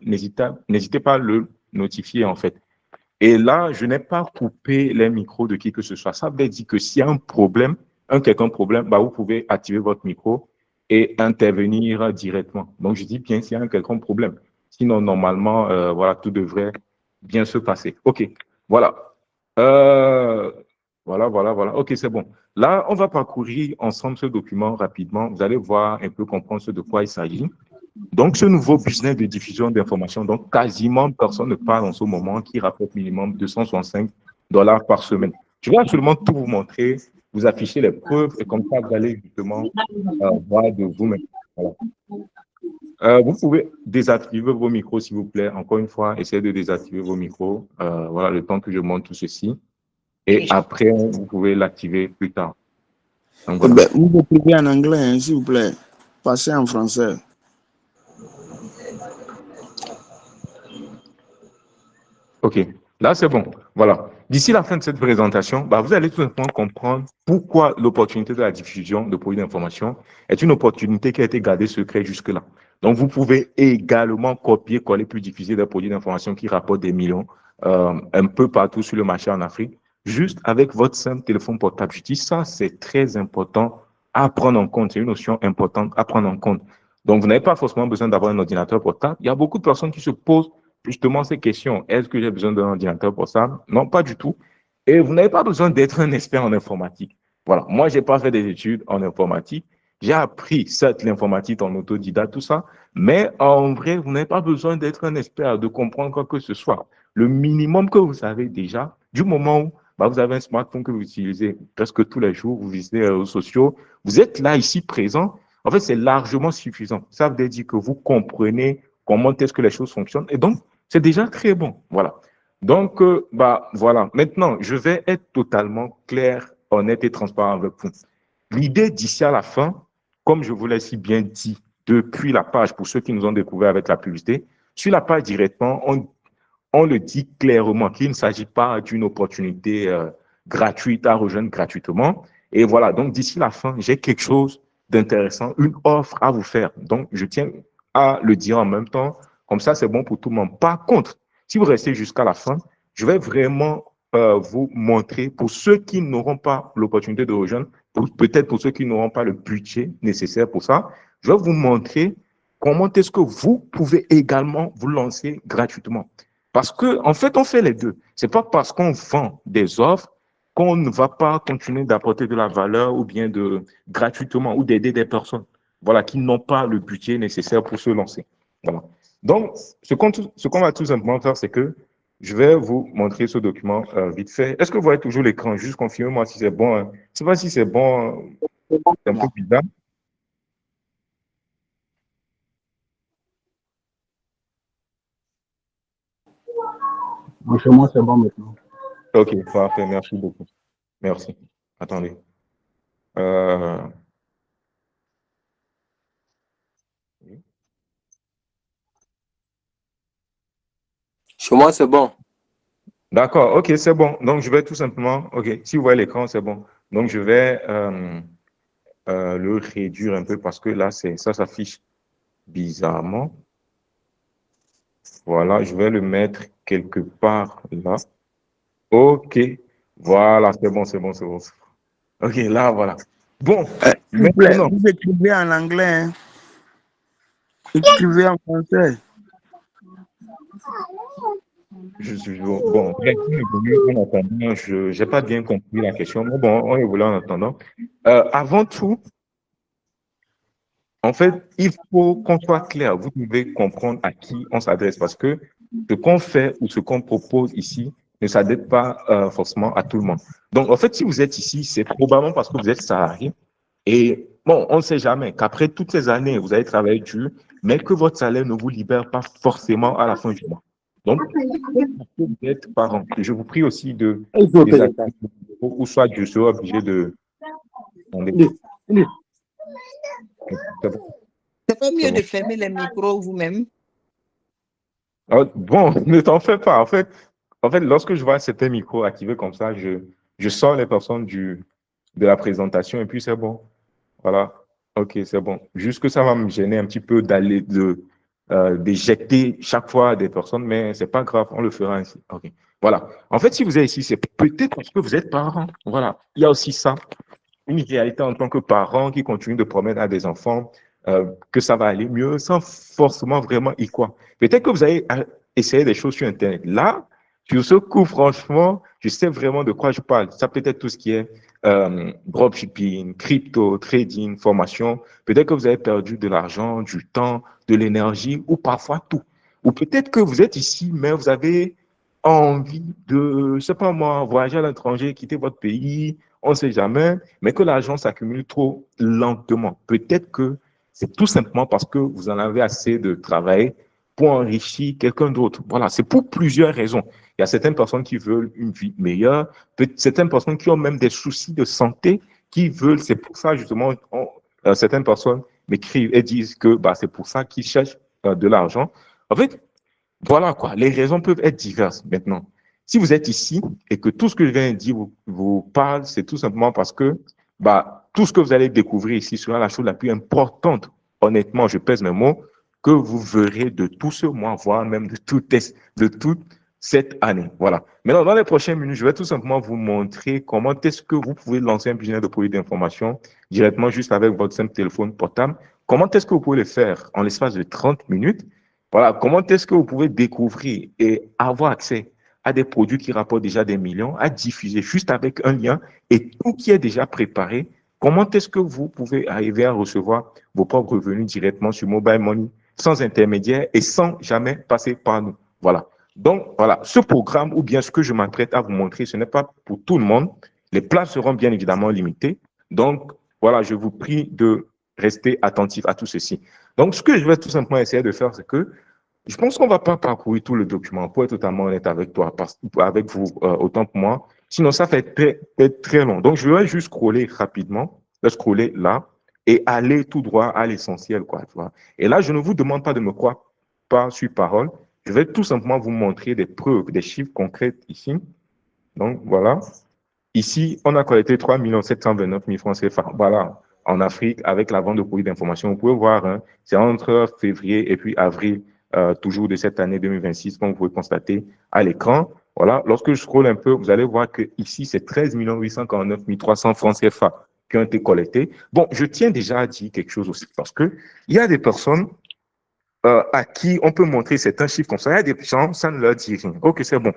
n'hésitez pas à le notifier, en fait. Et là, je n'ai pas coupé les micros de qui que ce soit. Ça veut dire que s'il y a un problème, un quelconque problème, bah, vous pouvez activer votre micro et intervenir directement. Donc, je dis bien s'il y a un quelconque problème. Sinon, normalement, voilà, tout devrait bien se passer. OK, voilà. Euh, voilà. OK, c'est bon. Là, on va parcourir ensemble ce document rapidement. Vous allez voir un peu comprendre ce de quoi il s'agit. Donc, ce nouveau business de diffusion d'informations, donc quasiment personne ne parle en ce moment, qui rapporte minimum $265 par semaine. Je vais absolument tout vous montrer, vous afficher les preuves et comme ça, vous allez justement voir de vous-même. Voilà. Vous pouvez désactiver vos micros, s'il vous plaît. Encore une fois, essayez de désactiver vos micros. Voilà, le temps que je montre tout ceci. Et après, vous pouvez l'activer plus tard. Donc, voilà. Ben, vous écrivez en anglais, hein, s'il vous plaît. Passez en français. OK. Là, c'est bon. Voilà. D'ici la fin de cette présentation, bah, vous allez tout simplement comprendre pourquoi l'opportunité de la diffusion de produits d'information est une opportunité qui a été gardée secrète jusque-là. Donc, vous pouvez également copier, coller, puis diffuser des produits d'information qui rapportent des millions un peu partout sur le marché en Afrique, juste avec votre simple téléphone portable. Je dis ça, c'est très important à prendre en compte. C'est une notion importante à prendre en compte. Donc, vous n'avez pas forcément besoin d'avoir un ordinateur portable. Il y a beaucoup de personnes qui se posent justement ces questions. Est-ce que j'ai besoin d'un ordinateur pour ça? Non, pas du tout. Et vous n'avez pas besoin d'être un expert en informatique. Voilà. Moi, je n'ai pas fait des études en informatique. J'ai appris, certes, l'informatique en autodidacte, tout ça. Mais en vrai, vous n'avez pas besoin d'être un expert, de comprendre quoi que ce soit. Le minimum que vous savez déjà, du moment où bah, vous avez un smartphone que vous utilisez presque tous les jours, vous visitez les réseaux sociaux, vous êtes là, ici, présent, en fait, c'est largement suffisant. Ça veut dire que vous comprenez comment est-ce que les choses fonctionnent. Et donc, c'est déjà très bon. Voilà. Donc, bah, voilà. Maintenant, je vais être totalement clair, honnête et transparent avec vous. L'idée d'ici à la fin, comme je vous l'ai si bien dit depuis la page, pour ceux qui nous ont découvert avec la publicité, sur la page directement, on le dit clairement qu'il ne s'agit pas d'une opportunité gratuite à rejoindre gratuitement. Et voilà, donc d'ici la fin, j'ai quelque chose d'intéressant, une offre à vous faire. Donc, je tiens à le dire en même temps. Comme ça, c'est bon pour tout le monde. Par contre, si vous restez jusqu'à la fin, je vais vraiment vous montrer, pour ceux qui n'auront pas l'opportunité de rejoindre, peut-être pour ceux qui n'auront pas le budget nécessaire pour ça, je vais vous montrer comment est-ce que vous pouvez également vous lancer gratuitement. Parce que, en fait, on fait les deux. C'est pas parce qu'on vend des offres qu'on ne va pas continuer d'apporter de la valeur ou bien de gratuitement ou d'aider des personnes, voilà, qui n'ont pas le budget nécessaire pour se lancer. Voilà. Donc, ce qu'on va tout simplement faire, c'est que je vais vous montrer ce document vite fait. Est-ce que vous voyez toujours l'écran? Juste confirmez-moi si c'est bon. Hein. Je ne sais pas si c'est bon. C'est un peu bizarre. Chez moi, c'est bon maintenant. OK, parfait. Merci beaucoup. Merci. Attendez. Euh, Chez moi, c'est bon. D'accord, OK, c'est bon. Donc, je vais tout simplement, OK, si vous voyez l'écran, c'est bon. Donc, je vais le réduire un peu parce que là, ça s'affiche bizarrement. Voilà, je vais le mettre quelque part là. OK, voilà, c'est bon, c'est bon, c'est bon. OK, là, voilà. Bon, S'il vous plaît, maintenant, vous écrivez en anglais, hein. Écrivez en français. je suis bon. Merci, en attendant, je n'ai pas bien compris la question, mais bon, on évolue en attendant. Avant tout, en fait, il faut qu'on soit clair. Vous devez comprendre à qui on s'adresse parce que ce qu'on fait ou ce qu'on propose ici ne s'adresse pas forcément à tout le monde. Donc, en fait, si vous êtes ici, c'est probablement parce que vous êtes salarié. Et bon, on ne sait jamais qu'après toutes ces années, vous avez travaillé dur, mais que votre salaire ne vous libère pas forcément à la fin du mois. Donc, parce que vous êtes parent, je vous prie aussi de désactiver ou soit je serai obligé de. C'est pas mieux de fermer les micros vous-même? Bon, ne t'en fais pas. En fait, lorsque je vois certains micros activés comme ça, je sors les personnes de la présentation et puis c'est bon. Voilà. OK, c'est bon. Juste que ça va me gêner un petit peu d'éjecter chaque fois des personnes, mais c'est pas grave, on le fera ainsi. OK. Voilà. En fait, si vous êtes ici, c'est peut-être parce que vous êtes parent. Voilà. Il y a aussi ça, une réalité en tant que parent qui continue de promettre à des enfants que ça va aller mieux sans forcément vraiment y croire. Peut-être que vous avez essayé des choses sur Internet. Là, sur ce coup, franchement, je sais vraiment de quoi je parle. Ça peut être tout ce qui est dropshipping, crypto, trading, formation. Peut-être que vous avez perdu de l'argent, du temps, de l'énergie ou parfois tout. Ou peut-être que vous êtes ici, mais vous avez envie de, je sais pas moi, voyager à l'étranger, quitter votre pays, on ne sait jamais, mais que l'argent s'accumule trop lentement. Peut-être que c'est tout simplement parce que vous en avez assez de travail pour enrichir quelqu'un d'autre. Voilà, c'est pour plusieurs raisons. Il y a certaines personnes qui veulent une vie meilleure, certaines personnes qui ont même des soucis de santé, qui veulent, c'est pour ça justement, certaines personnes m'écrivent et disent que bah, c'est pour ça qu'ils cherchent de l'argent. En fait, voilà quoi, les raisons peuvent être diverses maintenant. Si vous êtes ici et que tout ce que je viens de dire vous parle, c'est tout simplement parce que bah, tout ce que vous allez découvrir ici sera la chose la plus importante, honnêtement, je pèse mes mots, que vous verrez de tout ce mois, voire même de toute cette année. Voilà. Maintenant, dans les prochaines minutes, je vais tout simplement vous montrer comment est-ce que vous pouvez lancer un business de produits d'information directement juste avec votre simple téléphone portable. Comment est-ce que vous pouvez le faire en l'espace de 30 minutes? Voilà, comment est-ce que vous pouvez découvrir et avoir accès à des produits qui rapportent déjà des millions, à diffuser juste avec un lien et tout qui est déjà préparé? Comment est-ce que vous pouvez arriver à recevoir vos propres revenus directement sur Mobile Money, sans intermédiaire et sans jamais passer par nous? Voilà. Donc, voilà, ce programme ou bien ce que je m'apprête à vous montrer, ce n'est pas pour tout le monde. Les places seront bien évidemment limitées. Donc, voilà, je vous prie de rester attentif à tout ceci. Donc, ce que je vais tout simplement essayer de faire, c'est que je pense qu'on ne va pas parcourir tout le document, pour être totalement honnête avec toi, avec vous, autant que moi. Sinon, ça fait très long. Donc, je vais juste scroller rapidement, scroller là, et aller tout droit à l'essentiel, quoi, tu vois. Et là, je ne vous demande pas de me croire pas sur parole. Je vais tout simplement vous montrer des preuves, des chiffres concrets ici. Donc, voilà. Ici, on a collecté 3 729 000 francs CFA. Voilà, en Afrique, avec la vente de produits d'information. Vous pouvez voir, hein, c'est entre février et puis avril, toujours de cette année 2026, comme vous pouvez constater à l'écran. Voilà, lorsque je scrolle un peu, vous allez voir que ici, c'est 13 849 300 francs CFA qui ont été collectés. Bon, je tiens déjà à dire quelque chose aussi, parce que il y a des personnes à qui on peut montrer certains chiffres comme ça. Il y a des gens, ça ne leur dit rien. Ok, c'est bon.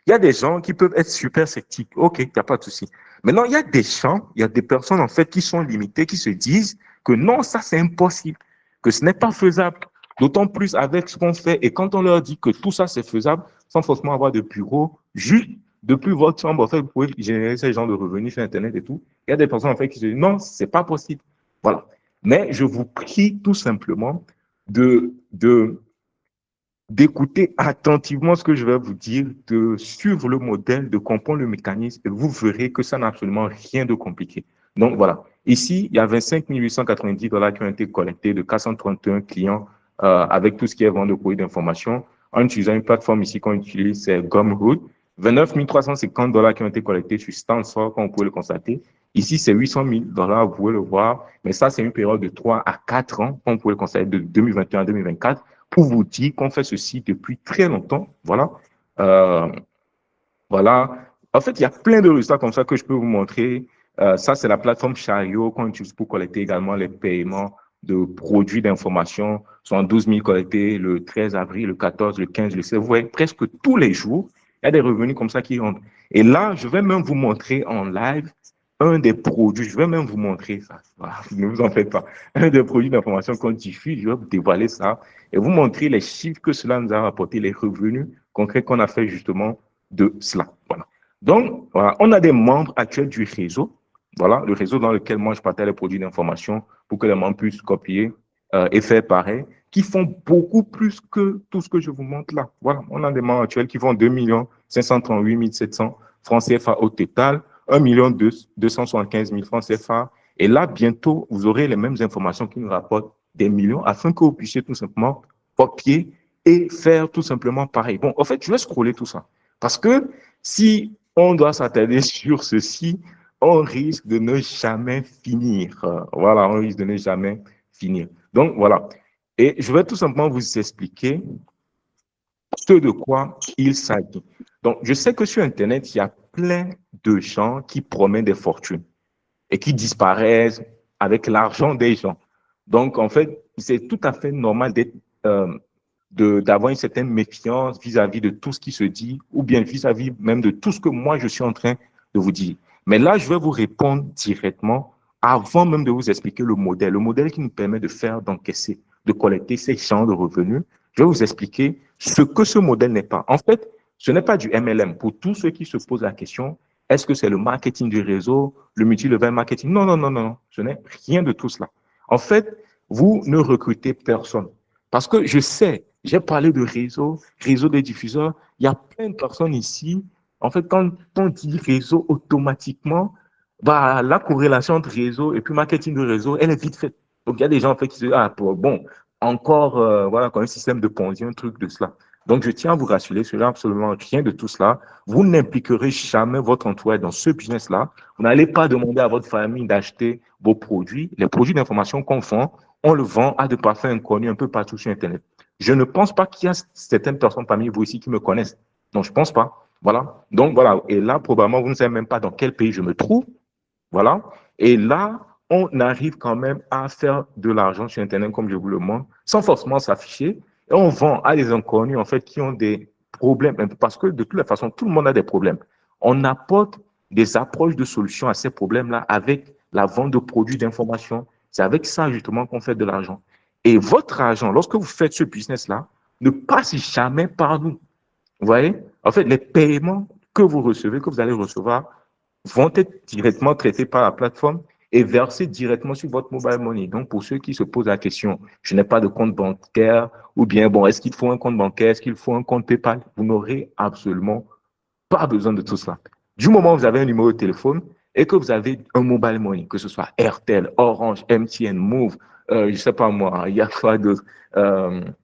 Il y a des gens qui peuvent être super sceptiques. OK, il n'y a pas de souci. Maintenant, il y a des gens, il y a des personnes, en fait, qui sont limitées, qui se disent que non, ça, c'est impossible, que ce n'est pas faisable. D'autant plus avec ce qu'on fait. Et quand on leur dit que tout ça, c'est faisable, sans forcément avoir de bureau, juste depuis votre chambre, en fait, vous pouvez générer ces genres de revenus sur Internet et tout. Il y a des personnes, en fait, qui se disent non, c'est pas possible. Voilà. Mais je vous prie tout simplement de d'écouter attentivement ce que je vais vous dire, de suivre le modèle, de comprendre le mécanisme, et vous verrez que ça n'a absolument rien de compliqué. Donc voilà, ici, il y a 25 890 dollars qui ont été collectés de 431 clients avec tout ce qui est vente de produits d'information en utilisant une plateforme ici qu'on utilise, c'est Gumroad. 29 350 dollars qui ont été collectés sur Stanford, comme vous pouvez le constater. Ici, c'est 800 000 dollars, vous pouvez le voir, mais ça, c'est une période de 3 à 4 ans, comme vous pouvez le constater, de 2021 à 2024. Pour vous dire qu'on fait ceci depuis très longtemps. Voilà. Euh, voilà. En fait, il y a plein de résultats comme ça que je peux vous montrer. Ça, c'est la plateforme Chariot qu'on utilise pour collecter également les paiements de produits d'information. 12 000 collectés le 13 avril, le 14, le 15, le 16. Vous voyez, presque tous les jours, il y a des revenus comme ça qui rentrent. Et là, je vais même vous montrer en live un des produits. Je vais même vous montrer ça. Voilà, ne vous en faites pas. Un des produits d'information qu'on diffuse, je vais vous dévoiler ça et vous montrer les chiffres que cela nous a rapporté, les revenus concrets qu'on a fait justement de cela. Voilà. Donc, voilà, on a des membres actuels du réseau. Voilà, le réseau dans lequel moi je partage les produits d'information pour que les membres puissent copier et faire pareil, qui font beaucoup plus que tout ce que je vous montre là. Voilà, on a des membres actuels qui font 2 538 700 francs CFA au total, 1 275 000 francs CFA. Et là, bientôt, vous aurez les mêmes informations qui nous rapportent des millions afin que vous puissiez tout simplement copier et faire tout simplement pareil. Bon, en fait, je vais scroller tout ça. Parce que si on doit s'attarder sur ceci, on risque de ne jamais finir. Voilà, on risque de ne jamais finir. Donc, voilà. Et je vais tout simplement vous expliquer ce de quoi il s'agit. Donc, je sais que sur Internet, il y a plein de gens qui promettent des fortunes et qui disparaissent avec l'argent des gens. Donc, en fait, c'est tout à fait normal euh, d'avoir une certaine méfiance vis-à-vis de tout ce qui se dit ou bien vis-à-vis même de tout ce que moi, je suis en train de vous dire. Mais là, je vais vous répondre directement avant même de vous expliquer le modèle qui nous permet de faire, d'encaisser, de collecter ces champs de revenus. Je vais vous expliquer ce que ce modèle n'est pas. En fait, ce n'est pas du MLM. Pour tous ceux qui se posent la question, est-ce que c'est le marketing du réseau, le multi-level marketing? Non, non, non, non, ce n'est rien de tout cela. En fait, vous ne recrutez personne. Parce que je sais, j'ai parlé de réseau des diffuseurs. Il y a plein de personnes ici. En fait, quand on dit réseau, automatiquement, bah, la corrélation entre réseau et puis marketing de réseau, elle est vite faite. Donc, il y a des gens en fait, qui se disent, ah, bon, encore, voilà, comme un système de Ponzi, un truc de cela. Donc, je tiens à vous rassurer, ce n'est absolument rien de tout cela. Vous n'impliquerez jamais votre entourage dans ce business-là. Vous n'allez pas demander à votre famille d'acheter vos produits. Les produits d'information qu'on vend, on le vend à des parfums inconnus un peu partout sur Internet. Je ne pense pas qu'il y a certaines personnes parmi vous ici qui me connaissent. Non, je ne pense pas. Voilà. Donc, voilà. Et là, probablement, vous ne savez même pas dans quel pays je me trouve. Voilà. Et là, on arrive quand même à faire de l'argent sur Internet, comme je vous le montre, sans forcément s'afficher. Et on vend à des inconnus, en fait, qui ont des problèmes. Parce que de toute la façon, tout le monde a des problèmes. On apporte des approches de solutions à ces problèmes-là avec la vente de produits d'information. C'est avec ça, justement, qu'on fait de l'argent. Et votre argent, lorsque vous faites ce business-là, ne passe jamais par nous. Vous voyez? En fait, les paiements que vous recevez, que vous allez recevoir, vont être directement traités par la plateforme et versés directement sur votre mobile money. Donc, pour ceux qui se posent la question, je n'ai pas de compte bancaire, ou bien, bon, est-ce qu'il faut un compte bancaire, est-ce qu'il faut un compte PayPal? Vous n'aurez absolument pas besoin de tout cela. Du moment où vous avez un numéro de téléphone et que vous avez un mobile money, que ce soit Airtel, Orange, MTN, Move, je ne sais pas moi, il y a quoi d'autre,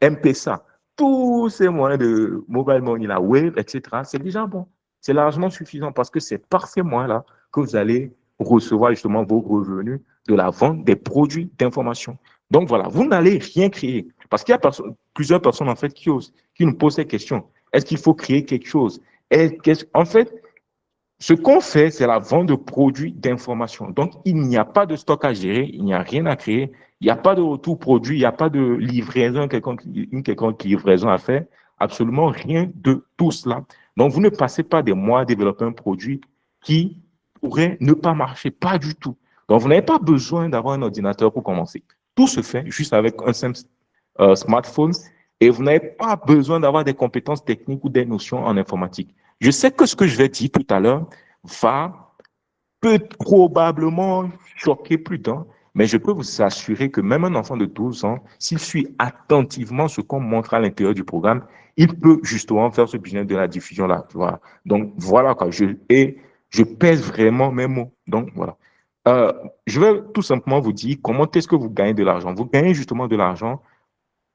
M-Pesa, tous ces moyens de mobile money, la Wave, etc., c'est déjà bon. C'est largement suffisant parce que c'est par ces moyens-là que vous allez recevoir justement vos revenus de la vente des produits d'information. Donc voilà, vous n'allez rien créer parce qu'il y a plusieurs personnes en fait qui nous posent ces questions. Est-ce qu'il faut créer quelque chose? En fait, ce qu'on fait, c'est la vente de produits d'information. Donc, il n'y a pas de stock à gérer, il n'y a rien à créer, il n'y a pas de retour produit, il n'y a pas de livraison, une quelconque livraison à faire, absolument rien de tout cela. Donc, vous ne passez pas des mois à développer un produit qui pourrait ne pas marcher, pas du tout. Donc, vous n'avez pas besoin d'avoir un ordinateur pour commencer. Tout se fait juste avec un simple smartphone et vous n'avez pas besoin d'avoir des compétences techniques ou des notions en informatique. Je sais que ce que je vais dire tout à l'heure peut probablement choquer plus d'un, mais je peux vous assurer que même un enfant de 12 ans, s'il suit attentivement ce qu'on montre à l'intérieur du programme, il peut justement faire ce business de la diffusion-là. Voilà. Donc, voilà quoi. Je pèse vraiment mes mots. Donc, voilà. Je vais tout simplement vous dire comment est-ce que vous gagnez de l'argent. Vous gagnez justement de l'argent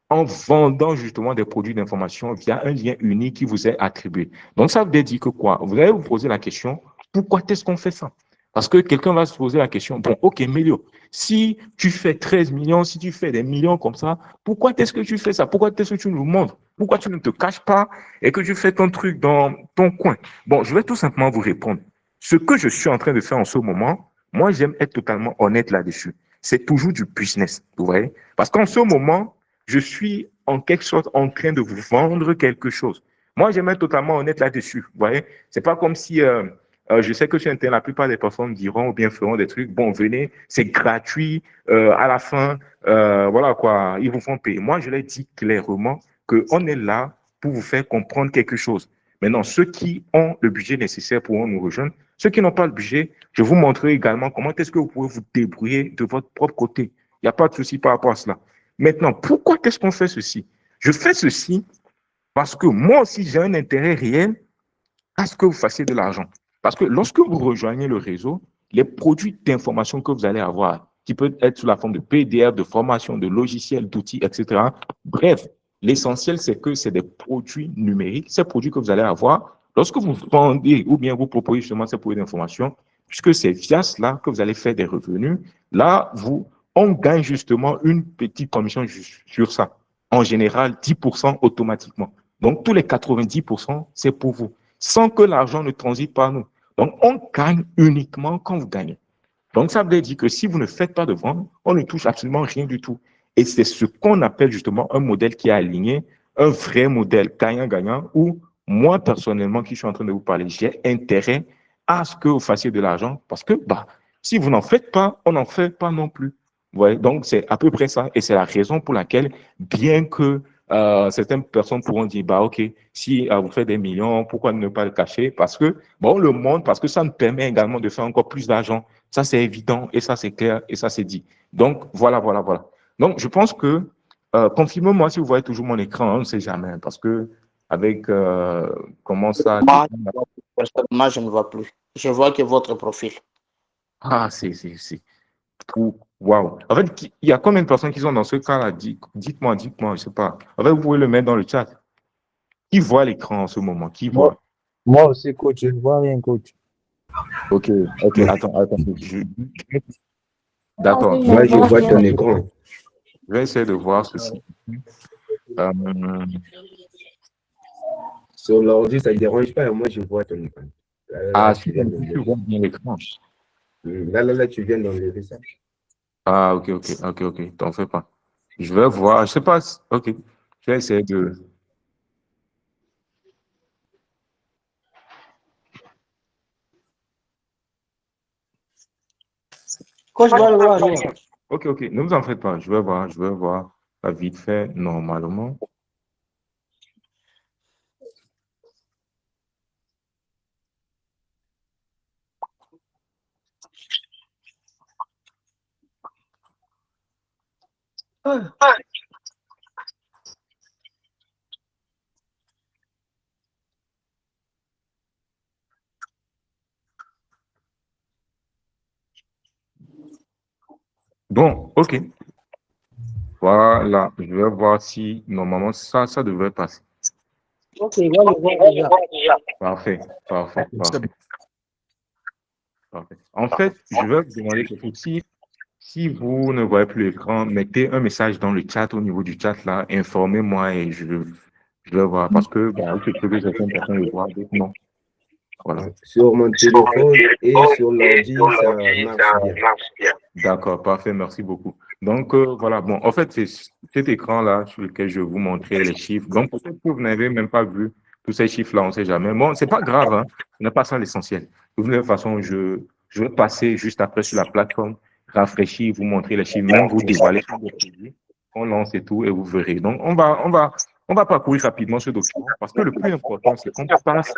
en vendant justement des produits d'information via un lien unique qui vous est attribué. Donc, ça veut dire que quoi? Vous allez vous poser la question, pourquoi est-ce qu'on fait ça? Parce que quelqu'un va se poser la question, bon, ok, Mélio, si tu fais 13 millions, si tu fais des millions comme ça, pourquoi est-ce que tu fais ça? Pourquoi est-ce que tu nous montres? Pourquoi tu ne te caches pas et que tu fais ton truc dans ton coin? Bon, je vais tout simplement vous répondre. Ce que je suis en train de faire en ce moment, moi, j'aime être totalement honnête là-dessus. C'est toujours du business, vous voyez? Parce qu'en ce moment, je suis en quelque sorte en train de vous vendre quelque chose. Moi, j'aime être totalement honnête là-dessus. Vous voyez, c'est pas comme si je sais que sur Internet, la plupart des personnes diront ou bien feront des trucs. Bon, venez, c'est gratuit. À la fin, voilà quoi, ils vous font payer. Moi, je leur dis clairement qu'on est là pour vous faire comprendre quelque chose. Maintenant, ceux qui ont le budget nécessaire pourront nous rejoindre. Ceux qui n'ont pas le budget, je vous montrerai également comment est-ce que vous pouvez vous débrouiller de votre propre côté. Il n'y a pas de souci par rapport à cela. Maintenant, pourquoi est-ce qu'on fait ceci? Je fais ceci parce que moi aussi, j'ai un intérêt réel à ce que vous fassiez de l'argent. Parce que lorsque vous rejoignez le réseau, les produits d'information que vous allez avoir, qui peuvent être sous la forme de PDF, de formation, de logiciels, d'outils, etc. Bref, l'essentiel, c'est que c'est des produits numériques, ces produits que vous allez avoir. Lorsque vous vendez ou bien vous proposez justement ces produits d'information, puisque c'est via cela que vous allez faire des revenus, là, vous on gagne justement une petite commission sur ça. En général, 10% automatiquement. Donc, tous les 90%, c'est pour vous, sans que l'argent ne transite par nous. Donc, on gagne uniquement quand vous gagnez. Donc, ça veut dire que si vous ne faites pas de vente, on ne touche absolument rien du tout. Et c'est ce qu'on appelle justement un modèle qui est aligné, un vrai modèle gagnant-gagnant, où moi, personnellement, qui suis en train de vous parler, j'ai intérêt à ce que vous fassiez de l'argent parce que si vous n'en faites pas, on n'en fait pas non plus. Ouais, donc, c'est à peu près ça. Et c'est la raison pour laquelle, bien que certaines personnes pourront dire, OK, si vous faites des millions, pourquoi ne pas le cacher? Parce que, le monde, parce que ça nous permet également de faire encore plus d'argent. Ça, c'est évident et ça, c'est clair et ça, c'est dit. Donc, voilà. Donc, je pense que, confirmez-moi si vous voyez toujours mon écran, on ne sait jamais, parce que avec comment ça... Moi, je ne vois plus. Je vois que votre profil. Ah, c'est... Waouh. En fait, il y a combien de personnes qui sont dans ce cas-là? Dites-moi, je ne sais pas. En fait, vous pouvez le mettre dans le chat. Qui voit l'écran en ce moment? Qui voit? Moi aussi, coach, je ne vois rien, coach. Ok, attends. D'accord. Moi, je vois ton écran. Je vais essayer de voir ceci. Sur l'ordi, ça ne dérange pas. Moi, je vois ton écran. Tu vois bien l'écran. Là, tu viens d'enlever ça. Ah, ok. T'en fais pas. Je vais voir. Je sais pas. Ok. Je vais essayer de... Coach doit le voir. Ok. Ne vous en faites pas. Je vais voir vite fait, normalement. Bon, ok. Voilà, je vais voir si normalement ça devrait passer. Ok, il va le voir déjà. Parfait. En fait, je vais vous demander quelque chose. Si vous ne voyez plus l'écran, mettez un message dans le chat, au niveau du chat là, informez-moi et je vais voir. Parce que je peux que certaines personnes le voient, d'autres non. Voilà. Sur mon téléphone et sur l'ordi, ça marche bien. D'accord, parfait, merci beaucoup. Donc, voilà, bon, en fait, c'est cet écran-là sur lequel je vais vous montrer les chiffres. Donc, peut-être que vous n'avez même pas vu tous ces chiffres-là, on ne sait jamais. Bon, c'est pas grave, hein, ce n'est pas ça l'essentiel. De toute façon, je vais passer juste après sur la plateforme, rafraîchir, vous montrer les chiffres, même vous dévoiler tous les produits, on lance et tout, et vous verrez. Donc, on va parcourir rapidement ce document, parce que le plus important, c'est qu'on passe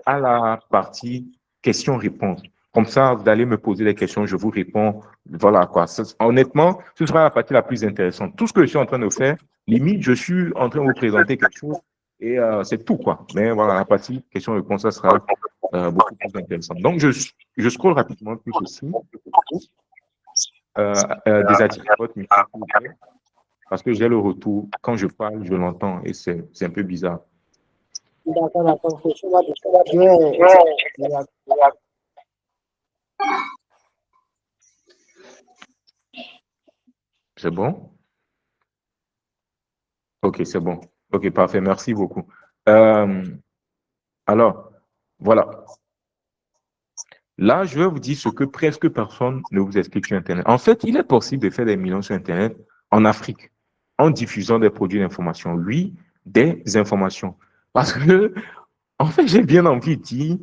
à la partie questions-réponses. Comme ça, vous allez me poser des questions, je vous réponds. Voilà quoi. Honnêtement, ce sera la partie la plus intéressante. Tout ce que je suis en train de faire, limite, je suis en train de vous présenter quelque chose et c'est tout quoi. Mais voilà, la partie questions-réponses, ça sera beaucoup plus intéressant. Donc, je scrolle rapidement plus aussi. Désactivez votre micro, s'il vous plaît, parce que j'ai le retour. Quand je parle, je l'entends et c'est un peu bizarre. D'accord. C'est bon? Ok, c'est bon. Ok, parfait. Merci beaucoup. Alors, voilà. Là, je vais vous dire ce que presque personne ne vous explique sur Internet. En fait, il est possible de faire des millions sur Internet en Afrique en diffusant des produits d'information. Oui, des informations. Parce que, en fait, j'ai bien envie de dire,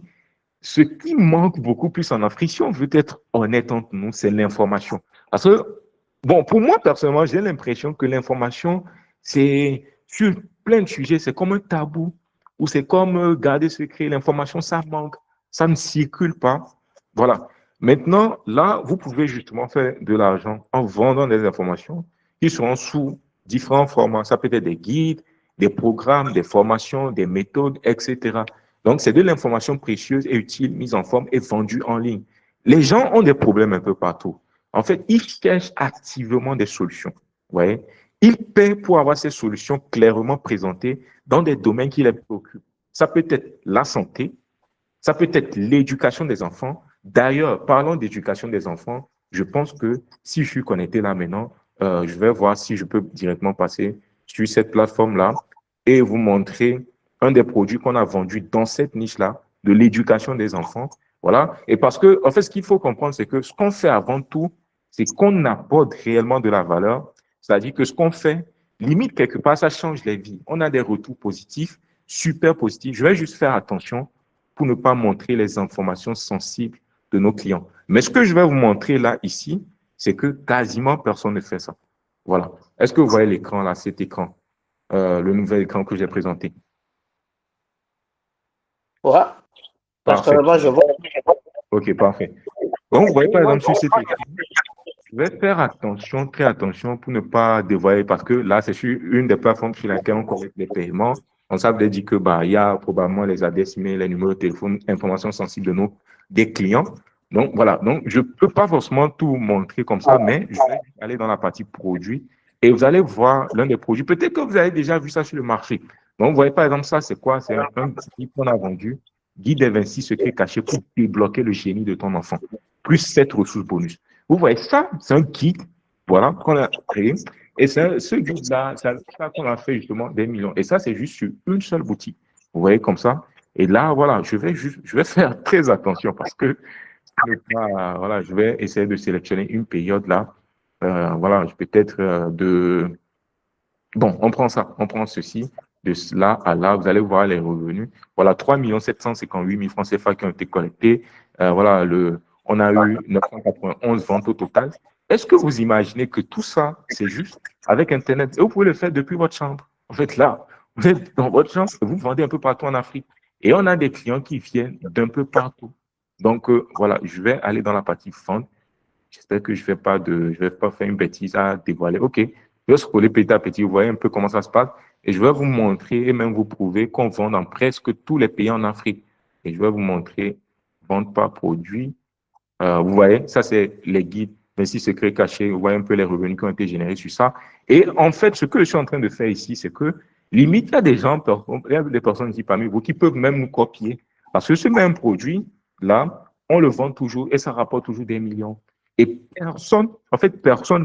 ce qui manque beaucoup plus en Afrique, si on veut être honnête entre nous, c'est l'information. Parce que, bon, pour moi, personnellement, j'ai l'impression que l'information, c'est sur plein de sujets, c'est comme un tabou, ou c'est comme garder secret. L'information, ça manque, ça ne circule pas. Voilà. Maintenant, là, vous pouvez justement faire de l'argent en vendant des informations qui seront sous différents formats. Ça peut être des guides, des programmes, des formations, des méthodes, etc. Donc, c'est de l'information précieuse et utile mise en forme et vendue en ligne. Les gens ont des problèmes un peu partout. En fait, ils cherchent activement des solutions. Ouais. Ils paient pour avoir ces solutions clairement présentées dans des domaines qui les préoccupent. Ça peut être la santé, ça peut être l'éducation des enfants. D'ailleurs, parlons d'éducation des enfants. je pense que si je suis connecté là maintenant, je vais voir si je peux directement passer sur cette plateforme-là et vous montrer un des produits qu'on a vendus dans cette niche-là, de l'éducation des enfants. Voilà. Et parce que, en fait, ce qu'il faut comprendre, c'est que ce qu'on fait avant tout, c'est qu'on apporte réellement de la valeur. C'est-à-dire que ce qu'on fait, limite quelque part, ça change les vies. On a des retours positifs, super positifs. Je vais juste faire attention pour ne pas montrer les informations sensibles de nos clients. Mais ce que je vais vous montrer là, ici, c'est que quasiment personne ne fait ça. Voilà. Est-ce que vous voyez l'écran là, cet écran, le nouvel écran que j'ai présenté? Ouais. Parfait. Personnellement, je vois. OK, parfait. Donc, vous voyez par exemple sur cet écran, je vais faire attention, très attention pour ne pas dévoiler parce que là, c'est sur une des plateformes sur laquelle on collecte les paiements. On savait dire que il y a probablement les adresses email, les numéros de téléphone, informations sensibles de nos des clients. Donc voilà, donc je peux pas forcément tout montrer comme ça, mais je vais aller dans la partie produit et vous allez voir l'un des produits. Peut-être que vous avez déjà vu ça sur le marché. Donc vous voyez par exemple ça, c'est quoi? C'est un guide qu'on a vendu, guide des 26 secrets cachés pour débloquer le génie de ton enfant, plus 7 ressources bonus. Vous voyez ça, c'est un guide, voilà, qu'on a créé. Et ce guide-là, c'est ça qu'on a fait justement des millions. Et ça, c'est juste sur une seule boutique. Vous voyez comme ça. Et là, voilà, je vais faire très attention parce que voilà, je vais essayer de sélectionner une période là. Voilà, peut-être Bon, on prend ça, on prend ceci, de là à là, vous allez voir les revenus. Voilà, 3 758 000 francs CFA qui ont été collectés. Voilà, on a eu 991 ventes au total. Est-ce que vous imaginez que tout ça, c'est juste avec Internet? Et vous pouvez le faire depuis votre chambre. En fait, là, vous êtes dans votre chambre et vous vendez un peu partout en Afrique. Et on a des clients qui viennent d'un peu partout. Donc, voilà, je vais aller dans la partie vente. J'espère que je vais pas faire une bêtise à dévoiler. OK. Je vais scroller petit à petit. Vous voyez un peu comment ça se passe. Et je vais vous montrer et même vous prouver qu'on vend dans presque tous les pays en Afrique. Et je vais vous montrer vente par produit. Vous voyez, ça, c'est les guides 26 secrets cachés. Vous voyez un peu les revenus qui ont été générés sur ça. Et en fait, ce que je suis en train de faire ici, c'est que limite, il y a des gens, il y a des personnes ici parmi vous qui peuvent même nous copier. Parce que ce même produit, là, on le vend toujours et ça rapporte toujours des millions. Et personne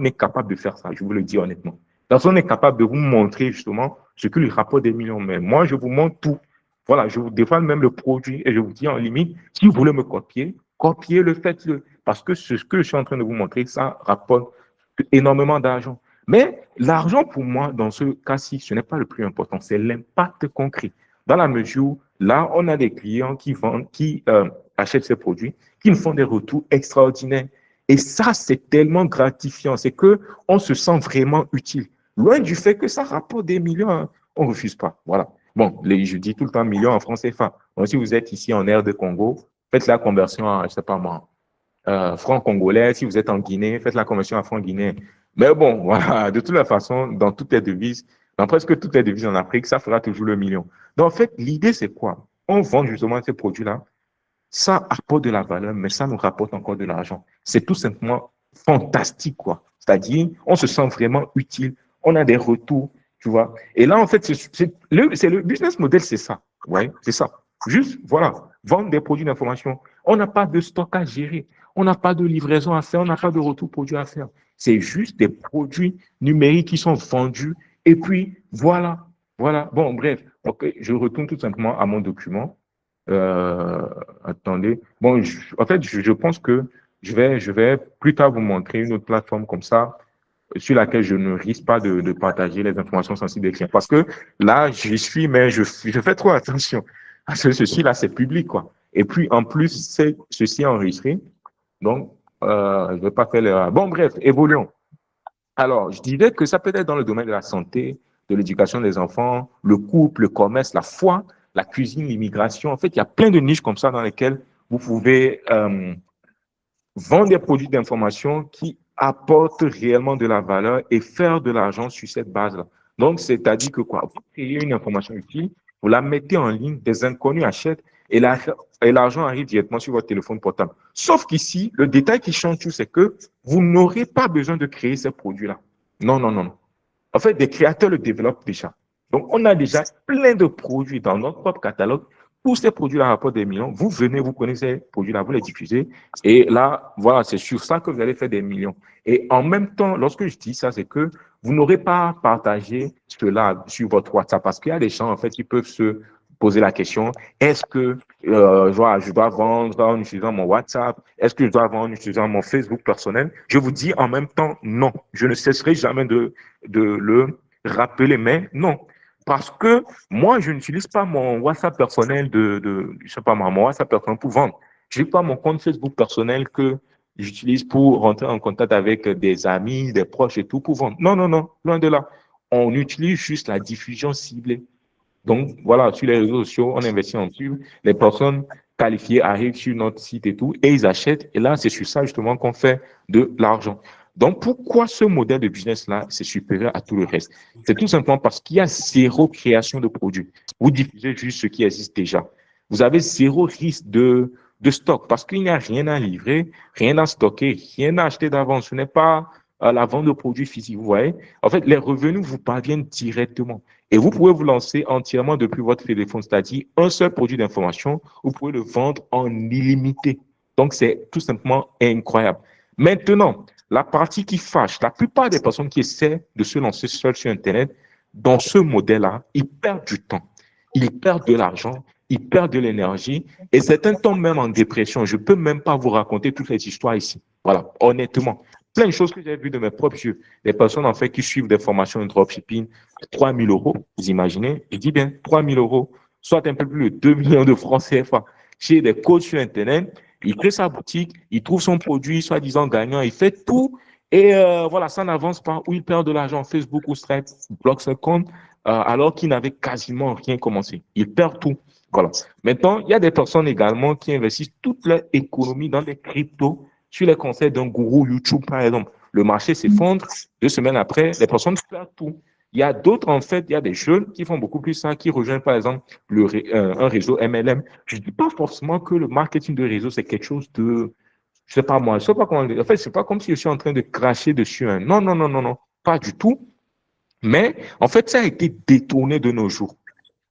n'est capable de faire ça, je vous le dis honnêtement. Personne n'est capable de vous montrer justement ce que lui rapporte des millions. Mais moi, je vous montre tout. Voilà, je vous défends même le produit et je vous dis en limite, si vous voulez me copier, copiez-le, faites-le. Parce que ce que je suis en train de vous montrer, ça rapporte énormément d'argent. Mais l'argent, pour moi, dans ce cas-ci, ce n'est pas le plus important, c'est l'impact concret. Dans la mesure où, là, on a des clients qui vendent, qui achètent ces produits, qui nous font des retours extraordinaires. Et ça, c'est tellement gratifiant. C'est que on se sent vraiment utile. Loin du fait que ça rapporte des millions, hein, on ne refuse pas. Voilà. Bon, je dis tout le temps millions en francs CFA. Donc, si vous êtes ici en aire de Congo, faites la conversion à, je ne sais pas moi, francs congolais. Si vous êtes en Guinée, faites la conversion à francs guinéens. Mais bon, voilà, de toute la façon, dans toutes les devises, dans presque toutes les devises en Afrique, ça fera toujours le million. Donc, en fait, l'idée, c'est quoi? On vend justement ces produits-là. Ça apporte de la valeur, mais ça nous rapporte encore de l'argent. C'est tout simplement fantastique, quoi. C'est-à-dire, on se sent vraiment utile, on a des retours, tu vois. Et là, en fait, c'est le business model, c'est ça. Ouais, c'est ça. Juste, voilà, vendre des produits d'information. On n'a pas de stock à gérer, on n'a pas de livraison à faire, on n'a pas de retour produit à faire. C'est juste des produits numériques qui sont vendus. Et puis, voilà, voilà. Bon, bref, ok, je retourne tout simplement à mon document. Attendez. Bon, en fait, je pense que je vais plus tard vous montrer une autre plateforme comme ça sur laquelle je ne risque pas de partager les informations sensibles des clients. Parce que là, j'y suis, mais je fais trop attention. Parce que ceci-là, c'est public, quoi. Et puis, en plus, ceci est enregistré. Donc, je ne vais pas faire l'erreur. Bon, bref, évoluons. Alors, je disais que ça peut être dans le domaine de la santé, de l'éducation des enfants, le couple, le commerce, la foi, la cuisine, l'immigration. En fait, il y a plein de niches comme ça dans lesquelles vous pouvez vendre des produits d'information qui apportent réellement de la valeur et faire de l'argent sur cette base-là. Donc, c'est-à-dire que quoi? Vous créez une information utile, vous la mettez en ligne, des inconnus achètent et l'argent arrive directement sur votre téléphone portable. Sauf qu'ici, le détail qui change tout, c'est que vous n'aurez pas besoin de créer ces produits-là. Non, non, non, non. En fait, des créateurs le développent déjà. Donc, on a déjà plein de produits dans notre propre catalogue tous ces produits-là rapportent des millions. Vous venez, vous prenez ces produits-là, vous les diffusez. Et là, voilà, c'est sur ça que vous allez faire des millions. Et en même temps, lorsque je dis ça, c'est que vous n'aurez pas partagé cela sur votre WhatsApp parce qu'il y a des gens, en fait, qui peuvent se poser la question, est-ce que je dois vendre en utilisant mon WhatsApp? Est-ce que je dois vendre en utilisant mon Facebook personnel? Je vous dis en même temps, non. Je ne cesserai jamais de le rappeler, mais non. Parce que moi, je n'utilise pas mon WhatsApp personnel je sais pas moi, mon WhatsApp personnel pour vendre. Je n'ai pas mon compte Facebook personnel que j'utilise pour rentrer en contact avec des amis, des proches et tout pour vendre. Non, non, non, loin de là. On utilise juste la diffusion ciblée. Donc, voilà, sur les réseaux sociaux, on investit en pub. Les personnes qualifiées arrivent sur notre site et tout, et ils achètent. Et là, c'est sur ça, justement, qu'on fait de l'argent. Donc, pourquoi ce modèle de business-là, c'est supérieur à tout le reste? C'est tout simplement parce qu'il y a zéro création de produits. Vous diffusez juste ce qui existe déjà. Vous avez zéro risque de stock parce qu'il n'y a rien à livrer, rien à stocker, rien à acheter d'avance. Ce n'est pas la vente de produits physiques, vous voyez. En fait, les revenus vous parviennent directement. Et vous pouvez vous lancer entièrement depuis votre téléphone, c'est-à-dire un seul produit d'information, vous pouvez le vendre en illimité. Donc, c'est tout simplement incroyable. Maintenant, la partie qui fâche, la plupart des personnes qui essaient de se lancer seules sur Internet, dans ce modèle-là, ils perdent du temps, ils perdent de l'argent, ils perdent de l'énergie et certains tombent même en dépression. Je ne peux même pas vous raconter toutes les histoires ici. Voilà, honnêtement. Plein de choses que j'ai vues de mes propres yeux. Des personnes, en fait, qui suivent des formations de dropshipping, 3 000 euros, vous imaginez? Je dis bien 3 000 euros, soit un peu plus de 2 millions de francs CFA. Chez des coachs sur Internet, il crée sa boutique, il trouve son produit, soi-disant gagnant, il fait tout. Et voilà, ça n'avance pas, ou il perd de l'argent. Facebook ou Stripe bloque son compte, alors qu'il n'avait quasiment rien commencé. Il perd tout. Voilà. Maintenant, il y a des personnes également qui investissent toute leur économie dans les cryptos sur les conseils d'un gourou YouTube, par exemple. Le marché s'effondre, 2 semaines après, les personnes perdent tout. Il y a d'autres, en fait, il y a des jeunes qui font beaucoup plus ça, qui rejoignent, par exemple, un réseau MLM. Je ne dis pas forcément que le marketing de réseau, c'est quelque chose de, je sais pas moi, je sais pas comment, en fait, c'est pas comme si je suis en train de cracher dessus. Non, non, non, non, non, pas du tout. Mais, en fait, ça a été détourné de nos jours.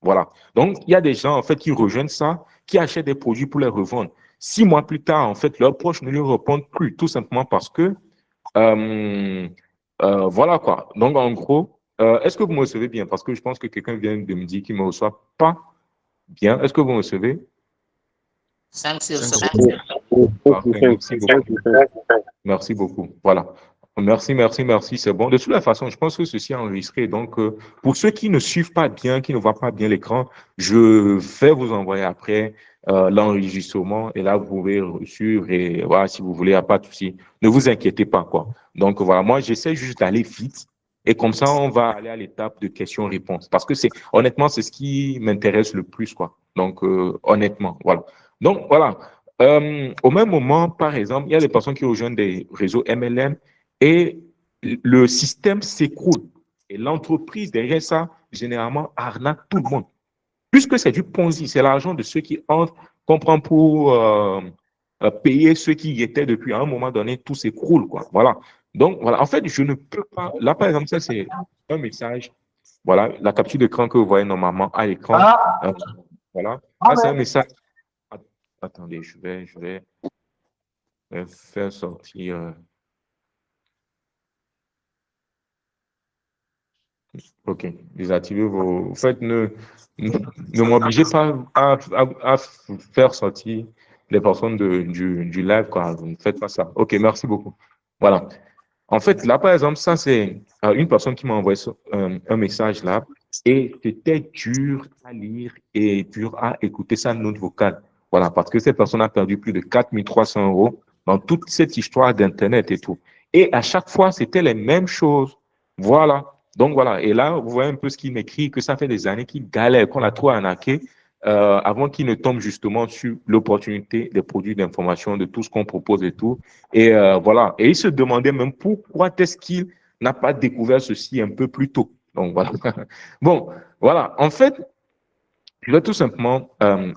Voilà. Donc, il y a des gens, en fait, qui rejoignent ça, qui achètent des produits pour les revendre. 6 mois plus tard, en fait, leurs proches ne lui répondent plus, tout simplement parce que, euh, voilà quoi. Donc, en gros, est-ce que vous me recevez bien? Parce que je pense que quelqu'un vient de me dire qu'il ne me reçoit pas bien. Est-ce que vous me recevez? 5 sur 5 5. Parfait, merci beaucoup. Merci beaucoup. Voilà. Merci, merci, merci. C'est bon. De toute la façon, je pense que ceci est enregistré. Donc, pour ceux qui ne suivent pas bien, qui ne voient pas bien l'écran, je vais vous envoyer après l'enregistrement et là, vous pouvez suivre et voilà, si vous voulez, il n'y a pas de souci. Ne vous inquiétez pas, quoi. Donc, voilà, moi, j'essaie juste d'aller vite et comme ça, on va aller à l'étape de questions-réponses parce que honnêtement, c'est ce qui m'intéresse le plus, quoi. Donc, honnêtement, voilà. Donc, voilà. Au même moment, par exemple, il y a des personnes qui rejoignent des réseaux MLM et le système s'écroule. Et l'entreprise derrière ça, généralement, arnaque tout le monde. Puisque c'est du Ponzi, c'est l'argent de ceux qui entrent, qu'on prend pour payer ceux qui y étaient depuis à un moment donné, tout s'écroule, quoi. Voilà. Donc, voilà. En fait, je ne peux pas. Là, par exemple, ça, c'est un message. Voilà, la capture d'écran que vous voyez normalement à l'écran. Voilà. Ça, c'est un message. Attendez, je vais faire sortir. OK. Désactivez vos. En fait, ne m'obligez pas à faire sortir les personnes du live, quoi. Vous ne faites pas ça. OK, merci beaucoup. Voilà. En fait, là, par exemple, ça, c'est une personne qui m'a envoyé un message là et c'était dur à lire et dur à écouter sa note vocale. Voilà, parce que cette personne a perdu plus de 4 300 euros dans toute cette histoire d'Internet et tout. Et à chaque fois, c'était les mêmes choses. Voilà. Donc voilà, et là, vous voyez un peu ce qu'il m'écrit, que ça fait des années qu'il galère, qu'on a trop arnaqué, avant qu'il ne tombe justement sur l'opportunité des produits d'information, de tout ce qu'on propose et tout. Et voilà, et il se demandait même pourquoi est-ce qu'il n'a pas découvert ceci un peu plus tôt. Donc voilà. Bon, voilà, en fait, je vais tout simplement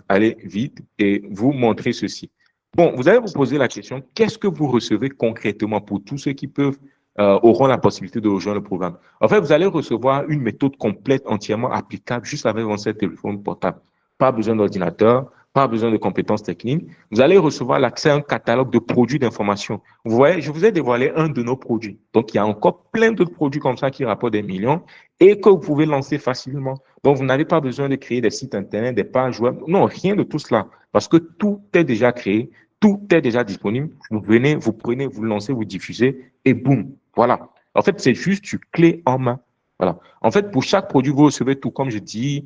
aller vite et vous montrer ceci. Bon, vous allez vous poser la question, qu'est-ce que vous recevez concrètement pour tous ceux qui peuvent auront la possibilité de rejoindre le programme? En fait, vous allez recevoir une méthode complète, entièrement applicable juste avec votre téléphone portable. pas besoin d'ordinateur, pas besoin de compétences techniques. Vous allez recevoir l'accès à un catalogue de produits d'information. Vous voyez, je vous ai dévoilé un de nos produits. Donc, il y a encore plein d'autres produits comme ça qui rapportent des millions et que vous pouvez lancer facilement. Donc, vous n'avez pas besoin de créer des sites Internet, des pages web. Non, rien de tout cela. Parce que tout est déjà créé, tout est déjà disponible. Vous venez, vous prenez, vous lancez, vous diffusez et boum. Voilà. En fait, c'est juste une clé en main. Voilà. En fait, pour chaque produit, vous recevez tout, comme je dis,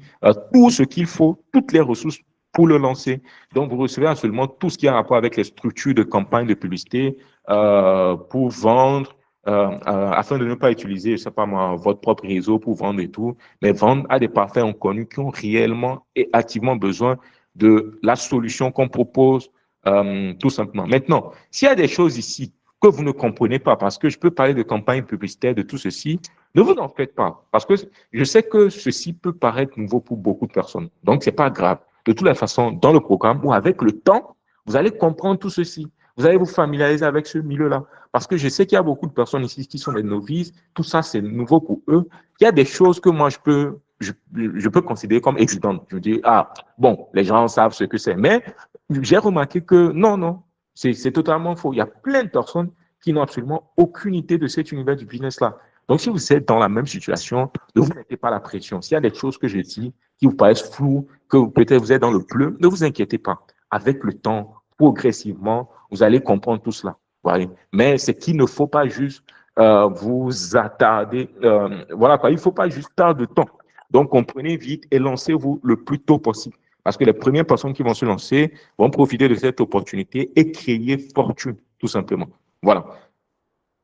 tout ce qu'il faut, toutes les ressources pour le lancer. Donc, vous recevez absolument tout ce qui a rapport avec les structures de campagne de publicité pour vendre, afin de ne pas utiliser, je sais pas moi, votre propre réseau pour vendre et tout, mais vendre à des parfaits inconnus qui ont réellement et activement besoin de la solution qu'on propose, tout simplement. Maintenant, s'il y a des choses ici que vous ne comprenez pas, parce que je peux parler de campagne publicitaire, de tout ceci, ne vous en faites pas, parce que je sais que ceci peut paraître nouveau pour beaucoup de personnes. Donc, c'est pas grave. De toutes les façons, dans le programme ou avec le temps, vous allez comprendre tout ceci. Vous allez vous familiariser avec ce milieu-là. Parce que je sais qu'il y a beaucoup de personnes ici qui sont des novices. Tout ça, c'est nouveau pour eux. Il y a des choses que moi, je peux considérer comme évidentes. Je me dis, ah, bon, les gens savent ce que c'est. Mais j'ai remarqué que non, c'est totalement faux. Il y a plein de personnes qui n'ont absolument aucune idée de cet univers du business-là. Donc, si vous êtes dans la même situation, ne vous mettez pas la pression. S'il y a des choses que je dis qui vous paraissent floues, que peut-être vous êtes dans le bleu, ne vous inquiétez pas. Avec le temps, progressivement, vous allez comprendre tout cela. Voilà. Mais c'est qu'il ne faut pas juste vous attarder. Voilà quoi, il ne faut pas juste tarder de temps. Donc, comprenez vite et lancez-vous le plus tôt possible. Parce que les premières personnes qui vont se lancer vont profiter de cette opportunité et créer fortune, tout simplement. Voilà.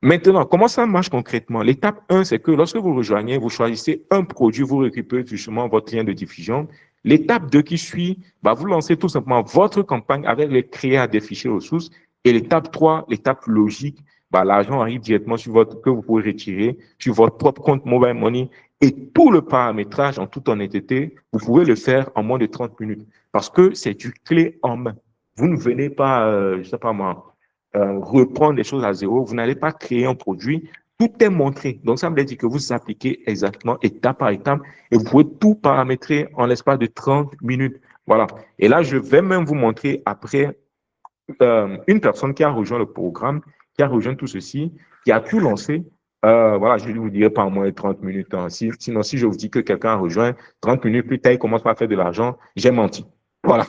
Maintenant, comment ça marche concrètement? L'étape 1, c'est que lorsque vous rejoignez, vous choisissez un produit, vous récupérez justement votre lien de diffusion. L'étape 2 qui suit, vous lancez tout simplement votre campagne avec les créa des fichiers ressources. Et l'étape 3, l'étape logique, l'argent arrive directement sur que vous pouvez retirer sur votre propre compte Mobile Money. Et tout le paramétrage en toute honnêteté, vous pouvez le faire en moins de 30 minutes parce que c'est du clé en main. Vous ne venez pas, je sais pas moi, reprendre les choses à zéro, vous n'allez pas créer un produit, tout est montré. Donc, ça veut dire que vous appliquez exactement étape par étape et vous pouvez tout paramétrer en l'espace de 30 minutes. Voilà. Et là, je vais même vous montrer après une personne qui a rejoint le programme, qui a rejoint tout ceci, qui a pu lancer. Voilà, je vous dirai pas en moins de 30 minutes. Hein. Sinon, si je vous dis que quelqu'un a rejoint 30 minutes plus tard, il commence à faire de l'argent, j'ai menti. Voilà.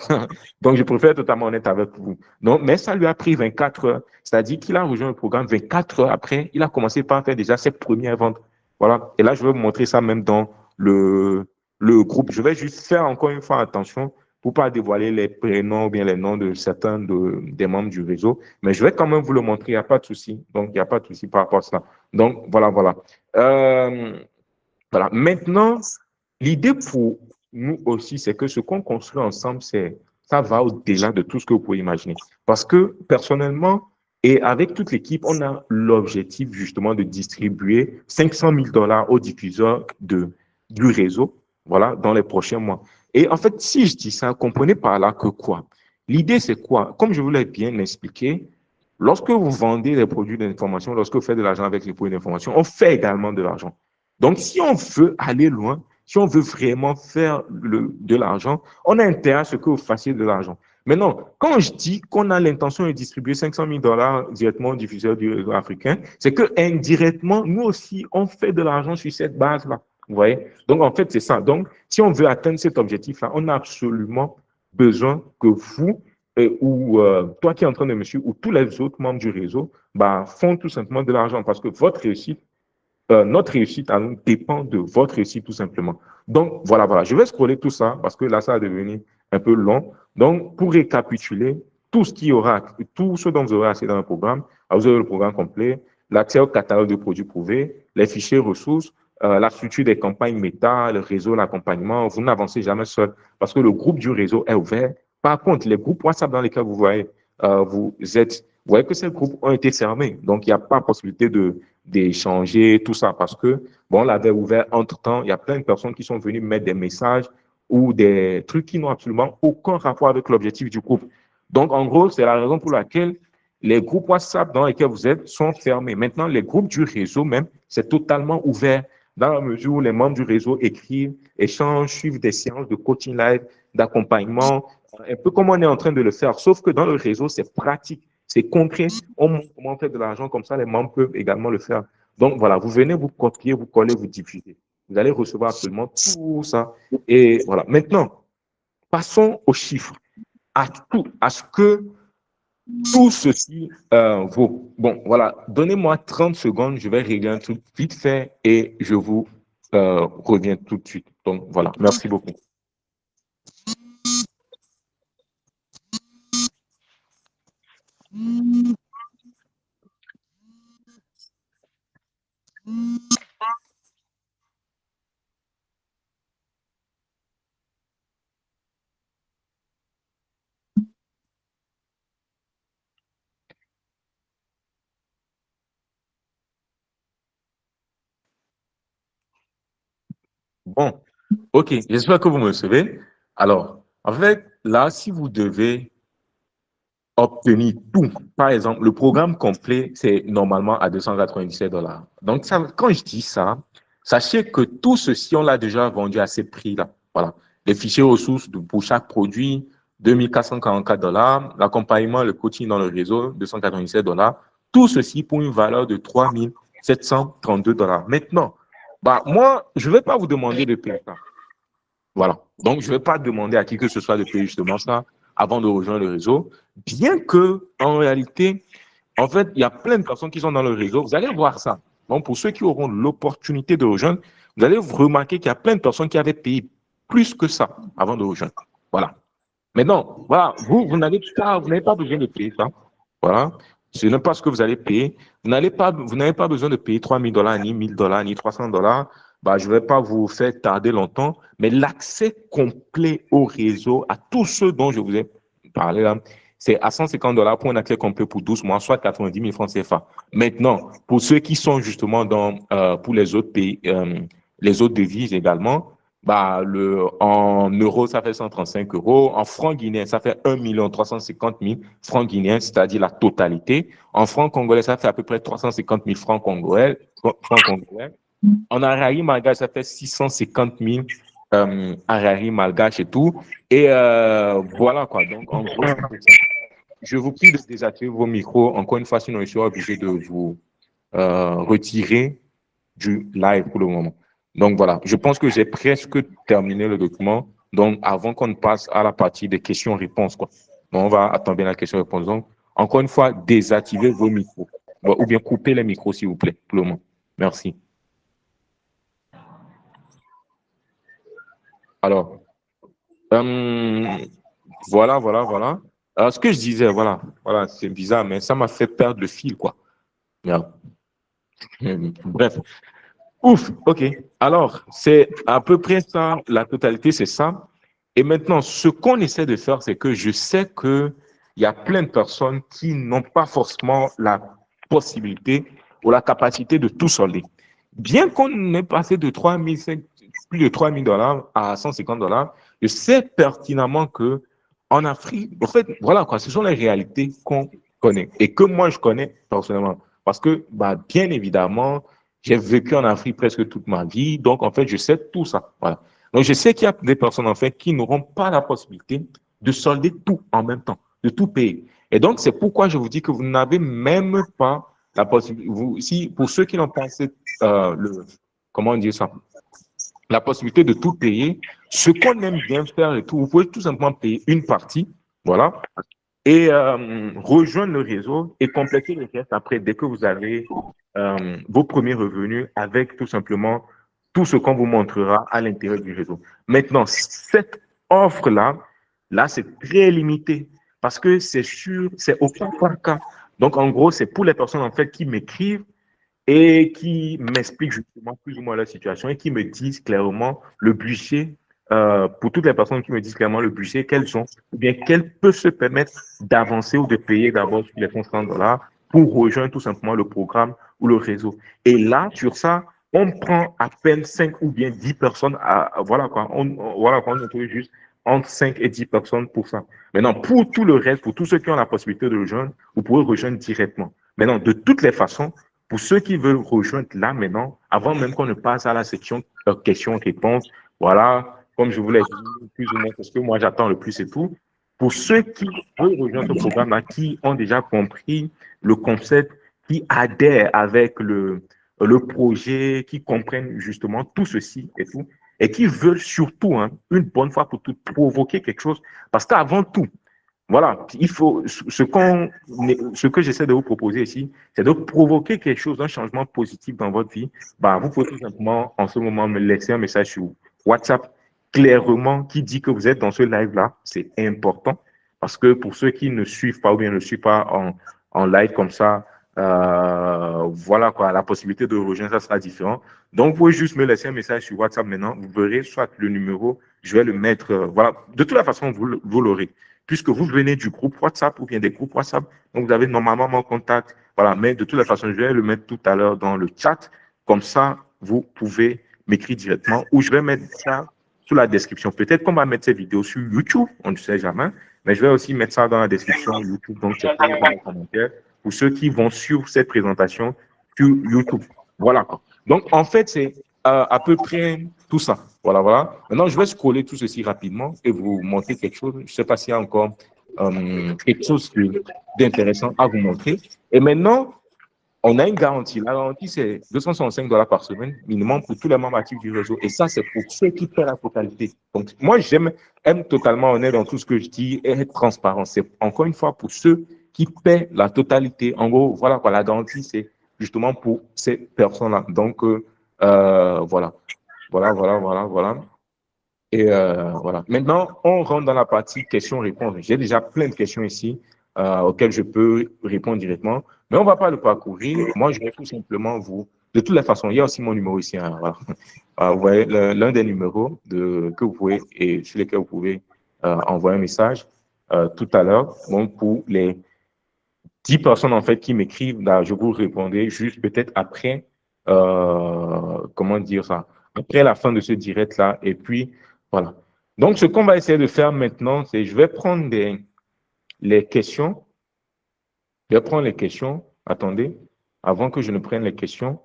Donc, je préfère être totalement honnête avec vous. Donc, mais ça lui a pris 24 heures. C'est-à-dire qu'il a rejoint le programme 24 heures après. Il a commencé par faire déjà ses premières ventes. Voilà. Et là, je vais vous montrer ça même dans le groupe. Je vais juste faire encore une fois attention pour pas dévoiler les prénoms ou bien les noms de certains des membres du réseau. Mais je vais quand même vous le montrer. Il n'y a pas de souci. Donc, il n'y a pas de souci par rapport à ça. Donc, voilà. Voilà. Maintenant, l'idée pour nous aussi, c'est que ce qu'on construit ensemble, ça va au-delà de tout ce que vous pouvez imaginer. Parce que personnellement, et avec toute l'équipe, on a l'objectif justement de distribuer 500 000 $ aux diffuseurs du réseau, voilà, dans les prochains mois. Et en fait, si je dis ça, comprenez par là que quoi? L'idée, c'est quoi? Comme je vous l'ai bien expliqué, lorsque vous vendez des produits d'information, lorsque vous faites de l'argent avec les produits d'information, on fait également de l'argent. Donc, si on veut aller loin, si on veut vraiment faire de l'argent, on a intérêt à ce que vous fassiez de l'argent. Maintenant, quand je dis qu'on a l'intention de distribuer 500 000 $ directement aux diffuseurs du réseau africain, c'est que indirectement, nous aussi, on fait de l'argent sur cette base-là. Vous voyez? Donc, en fait, c'est ça. Donc, si on veut atteindre cet objectif-là, on a absolument besoin que vous, ou toi qui es en train de me suivre, ou tous les autres membres du réseau, font tout simplement de l'argent parce que votre réussite, notre réussite à nous dépend de votre réussite tout simplement. Donc, voilà. Je vais scroller tout ça parce que là, ça va devenir un peu long. Donc, pour récapituler, tout ce dont vous aurez accès dans le programme, vous aurez le programme complet, l'accès au catalogue de produits prouvés, les fichiers ressources, la structure des campagnes méta, le réseau, l'accompagnement. Vous n'avancez jamais seul parce que le groupe du réseau est ouvert. Par contre, les groupes WhatsApp dans lesquels vous voyez, vous voyez que ces groupes ont été fermés. Donc, il n'y a pas possibilité d'échanger tout ça parce que, on l'avait ouvert entre-temps. Il y a plein de personnes qui sont venues mettre des messages ou des trucs qui n'ont absolument aucun rapport avec l'objectif du groupe. Donc, en gros, c'est la raison pour laquelle les groupes WhatsApp dans lesquels vous êtes sont fermés. Maintenant, les groupes du réseau même, c'est totalement ouvert dans la mesure où les membres du réseau écrivent, échangent, suivent des séances de coaching live, d'accompagnement, un peu comme on est en train de le faire, sauf que dans le réseau, c'est pratique, c'est concret. On montre comment faire de l'argent, comme ça, les membres peuvent également le faire. Donc, voilà, vous venez, vous copiez, vous collez, vous diffusez. Vous allez recevoir absolument tout ça. Et voilà. Maintenant, passons aux chiffres, à ce que tout ceci vaut. Bon, voilà, donnez-moi 30 secondes, je vais régler un truc vite fait et je vous reviens tout de suite. Donc, voilà, merci beaucoup. Bon, ok, j'espère que vous me recevez. Alors, en fait, là, si vous devez obtenir tout, par exemple, le programme complet, c'est normalement à 297 $. Donc, ça, quand je dis ça, sachez que tout ceci, on l'a déjà vendu à ces prix-là. Voilà. Les fichiers ressources pour chaque produit, 2 444 $. L'accompagnement, le coaching dans le réseau, 297 $. Tout ceci pour une valeur de 3 732 $. Maintenant, bah, moi, je ne vais pas vous demander de payer ça. Voilà. Donc, je ne vais pas demander à qui que ce soit de payer justement ça avant de rejoindre le réseau. Bien que, en réalité, en fait, il y a plein de personnes qui sont dans le réseau. Vous allez voir ça. Donc, pour ceux qui auront l'opportunité de rejoindre, vous allez remarquer qu'il y a plein de personnes qui avaient payé plus que ça avant de rejoindre. Voilà. Maintenant, voilà, vous n'avez pas besoin de payer ça. Voilà. Ce n'est pas ce que vous allez payer. Vous n'avez pas besoin de payer 3 000 $, ni 1 000 $, ni 300 $. Bah, je ne vais pas vous faire tarder longtemps, mais l'accès complet au réseau, à tous ceux dont je vous ai parlé là, c'est à 150 $ pour un accès complet pour 12 mois, soit 90 000 francs CFA. Maintenant, pour ceux qui sont justement pour les autres pays, les autres devises également, bah, en euros, ça fait 135 €. En francs guinéens, ça fait 1 350 000 francs guinéens, c'est-à-dire la totalité. En francs congolais, ça fait à peu près 350 000 francs congolais. En Harari malgache, ça fait 650 000 Harari malgache et tout. Et voilà quoi. Donc, en gros, je vous prie de désactiver vos micros. Encore une fois, sinon je suis obligé de vous retirer du live pour le moment. Donc voilà, je pense que j'ai presque terminé le document. Donc, avant qu'on passe à la partie des questions-réponses, quoi. Donc, on va attendre la question-réponse. Donc, encore une fois, désactivez vos micros. Bon, ou bien coupez les micros, s'il vous plaît, pour le moment. Merci. Alors, voilà. Alors, ce que je disais, voilà, c'est bizarre, mais ça m'a fait perdre le fil, quoi. Merde. Bref. Ouf, ok. Alors, c'est à peu près ça, la totalité, c'est ça. Et maintenant, ce qu'on essaie de faire, c'est que je sais qu'il y a plein de personnes qui n'ont pas forcément la possibilité ou la capacité de tout solder. Bien qu'on ait passé de plus de 3 000 $ à 150 $, je sais pertinemment que en Afrique, en fait, voilà quoi, ce sont les réalités qu'on connaît et que moi je connais personnellement. Parce que, bah, bien évidemment, j'ai vécu en Afrique presque toute ma vie, donc en fait, je sais tout ça. Voilà. Donc, je sais qu'il y a des personnes en fait qui n'auront pas la possibilité de solder tout en même temps, de tout payer. Et donc, c'est pourquoi je vous dis que vous n'avez même pas la possibilité. Si, pour ceux qui n'ont pas comment dire ça, la possibilité de tout payer, ce qu'on aime bien faire et tout, vous pouvez tout simplement payer une partie, voilà, et rejoindre le réseau et compléter le reste après dès que vous avez vos premiers revenus avec tout simplement tout ce qu'on vous montrera à l'intérieur du réseau. Maintenant, cette offre-là, c'est très limité parce que c'est au cas par cas. Donc, en gros, c'est pour les personnes en fait qui m'écrivent et qui m'expliquent justement plus ou moins la situation et qui me disent clairement le budget, pour toutes les personnes qui me disent clairement le budget qu'elles ont, ou bien qu'elles peuvent se permettre d'avancer ou de payer d'abord sur les fonds 100 $ pour rejoindre tout simplement le programme ou le réseau. Et là, sur ça, on prend à peine 5 ou bien 10 personnes, voilà quoi, on trouve juste entre 5 et 10 personnes pour ça. Maintenant, pour tout le reste, pour tous ceux qui ont la possibilité de rejoindre, vous pouvez rejoindre directement. Maintenant, de toutes les façons, pour ceux qui veulent rejoindre là maintenant, avant même qu'on ne passe à la section questions-réponses, voilà, comme je vous l'ai dit, plus ou moins, parce que moi, j'attends le plus et tout. Pour ceux qui veulent rejoindre ce programme-là, qui ont déjà compris le concept, qui adhèrent avec le projet, qui comprennent justement tout ceci et tout, et qui veulent surtout, hein, une bonne fois pour toutes, provoquer quelque chose. Parce qu'avant tout, voilà, il faut, ce que j'essaie de vous proposer ici, c'est de provoquer quelque chose, un changement positif dans votre vie. Bah, vous pouvez tout simplement, en ce moment, me laisser un message sur WhatsApp, clairement, qui dit que vous êtes dans ce live-là. C'est important, parce que pour ceux qui ne suivent pas ou bien ne suivent pas en live comme ça, voilà quoi, la possibilité de rejoindre, ça sera différent. Donc, vous pouvez juste me laisser un message sur WhatsApp maintenant. Vous verrez soit le numéro, je vais le mettre, voilà. De toute la façon, vous l'aurez, puisque vous venez du groupe WhatsApp ou bien des groupes WhatsApp. Donc, vous avez normalement mon contact. Voilà, mais de toute la façon, je vais le mettre tout à l'heure dans le chat. Comme ça, vous pouvez m'écrire directement ou je vais mettre ça sous la description. Peut-être qu'on va mettre ces vidéos sur YouTube, on ne sait jamais, mais je vais aussi mettre ça dans la description YouTube. Donc, c'est dans les commentaires pour ceux qui vont suivre cette présentation sur YouTube. Voilà. Donc, en fait, c'est à peu près tout ça. Voilà, voilà. Maintenant, je vais scroller tout ceci rapidement et vous montrer quelque chose. Je ne sais pas s'il y a encore quelque chose d'intéressant à vous montrer. Et maintenant, on a une garantie. La garantie, c'est $265 par semaine, minimum pour tous les membres actifs du réseau. Et ça, c'est pour ceux qui paient la totalité. Donc, moi, j'aime être totalement honnête dans tout ce que je dis et être transparent. C'est encore une fois pour ceux qui paient la totalité. En gros, voilà quoi, la garantie, c'est justement pour ces personnes-là. Donc, voilà. Voilà. Et voilà. Maintenant, on rentre dans la partie questions-réponses. J'ai déjà plein de questions ici auxquelles je peux répondre directement, mais on ne va pas le parcourir. Moi, je vais tout simplement vous... De toutes les façons, il y a aussi mon numéro ici. Hein, voilà. Vous voyez, l'un des numéros que vous pouvez et sur lesquels vous pouvez envoyer un message tout à l'heure. Donc, pour les 10 personnes en fait qui m'écrivent, là, je vous répondrai juste peut-être après, comment dire ça, après la fin de ce direct-là. Et puis, voilà. Donc, ce qu'on va essayer de faire maintenant, c'est je vais prendre les questions. Je vais prendre les questions. Attendez, avant que je ne prenne les questions,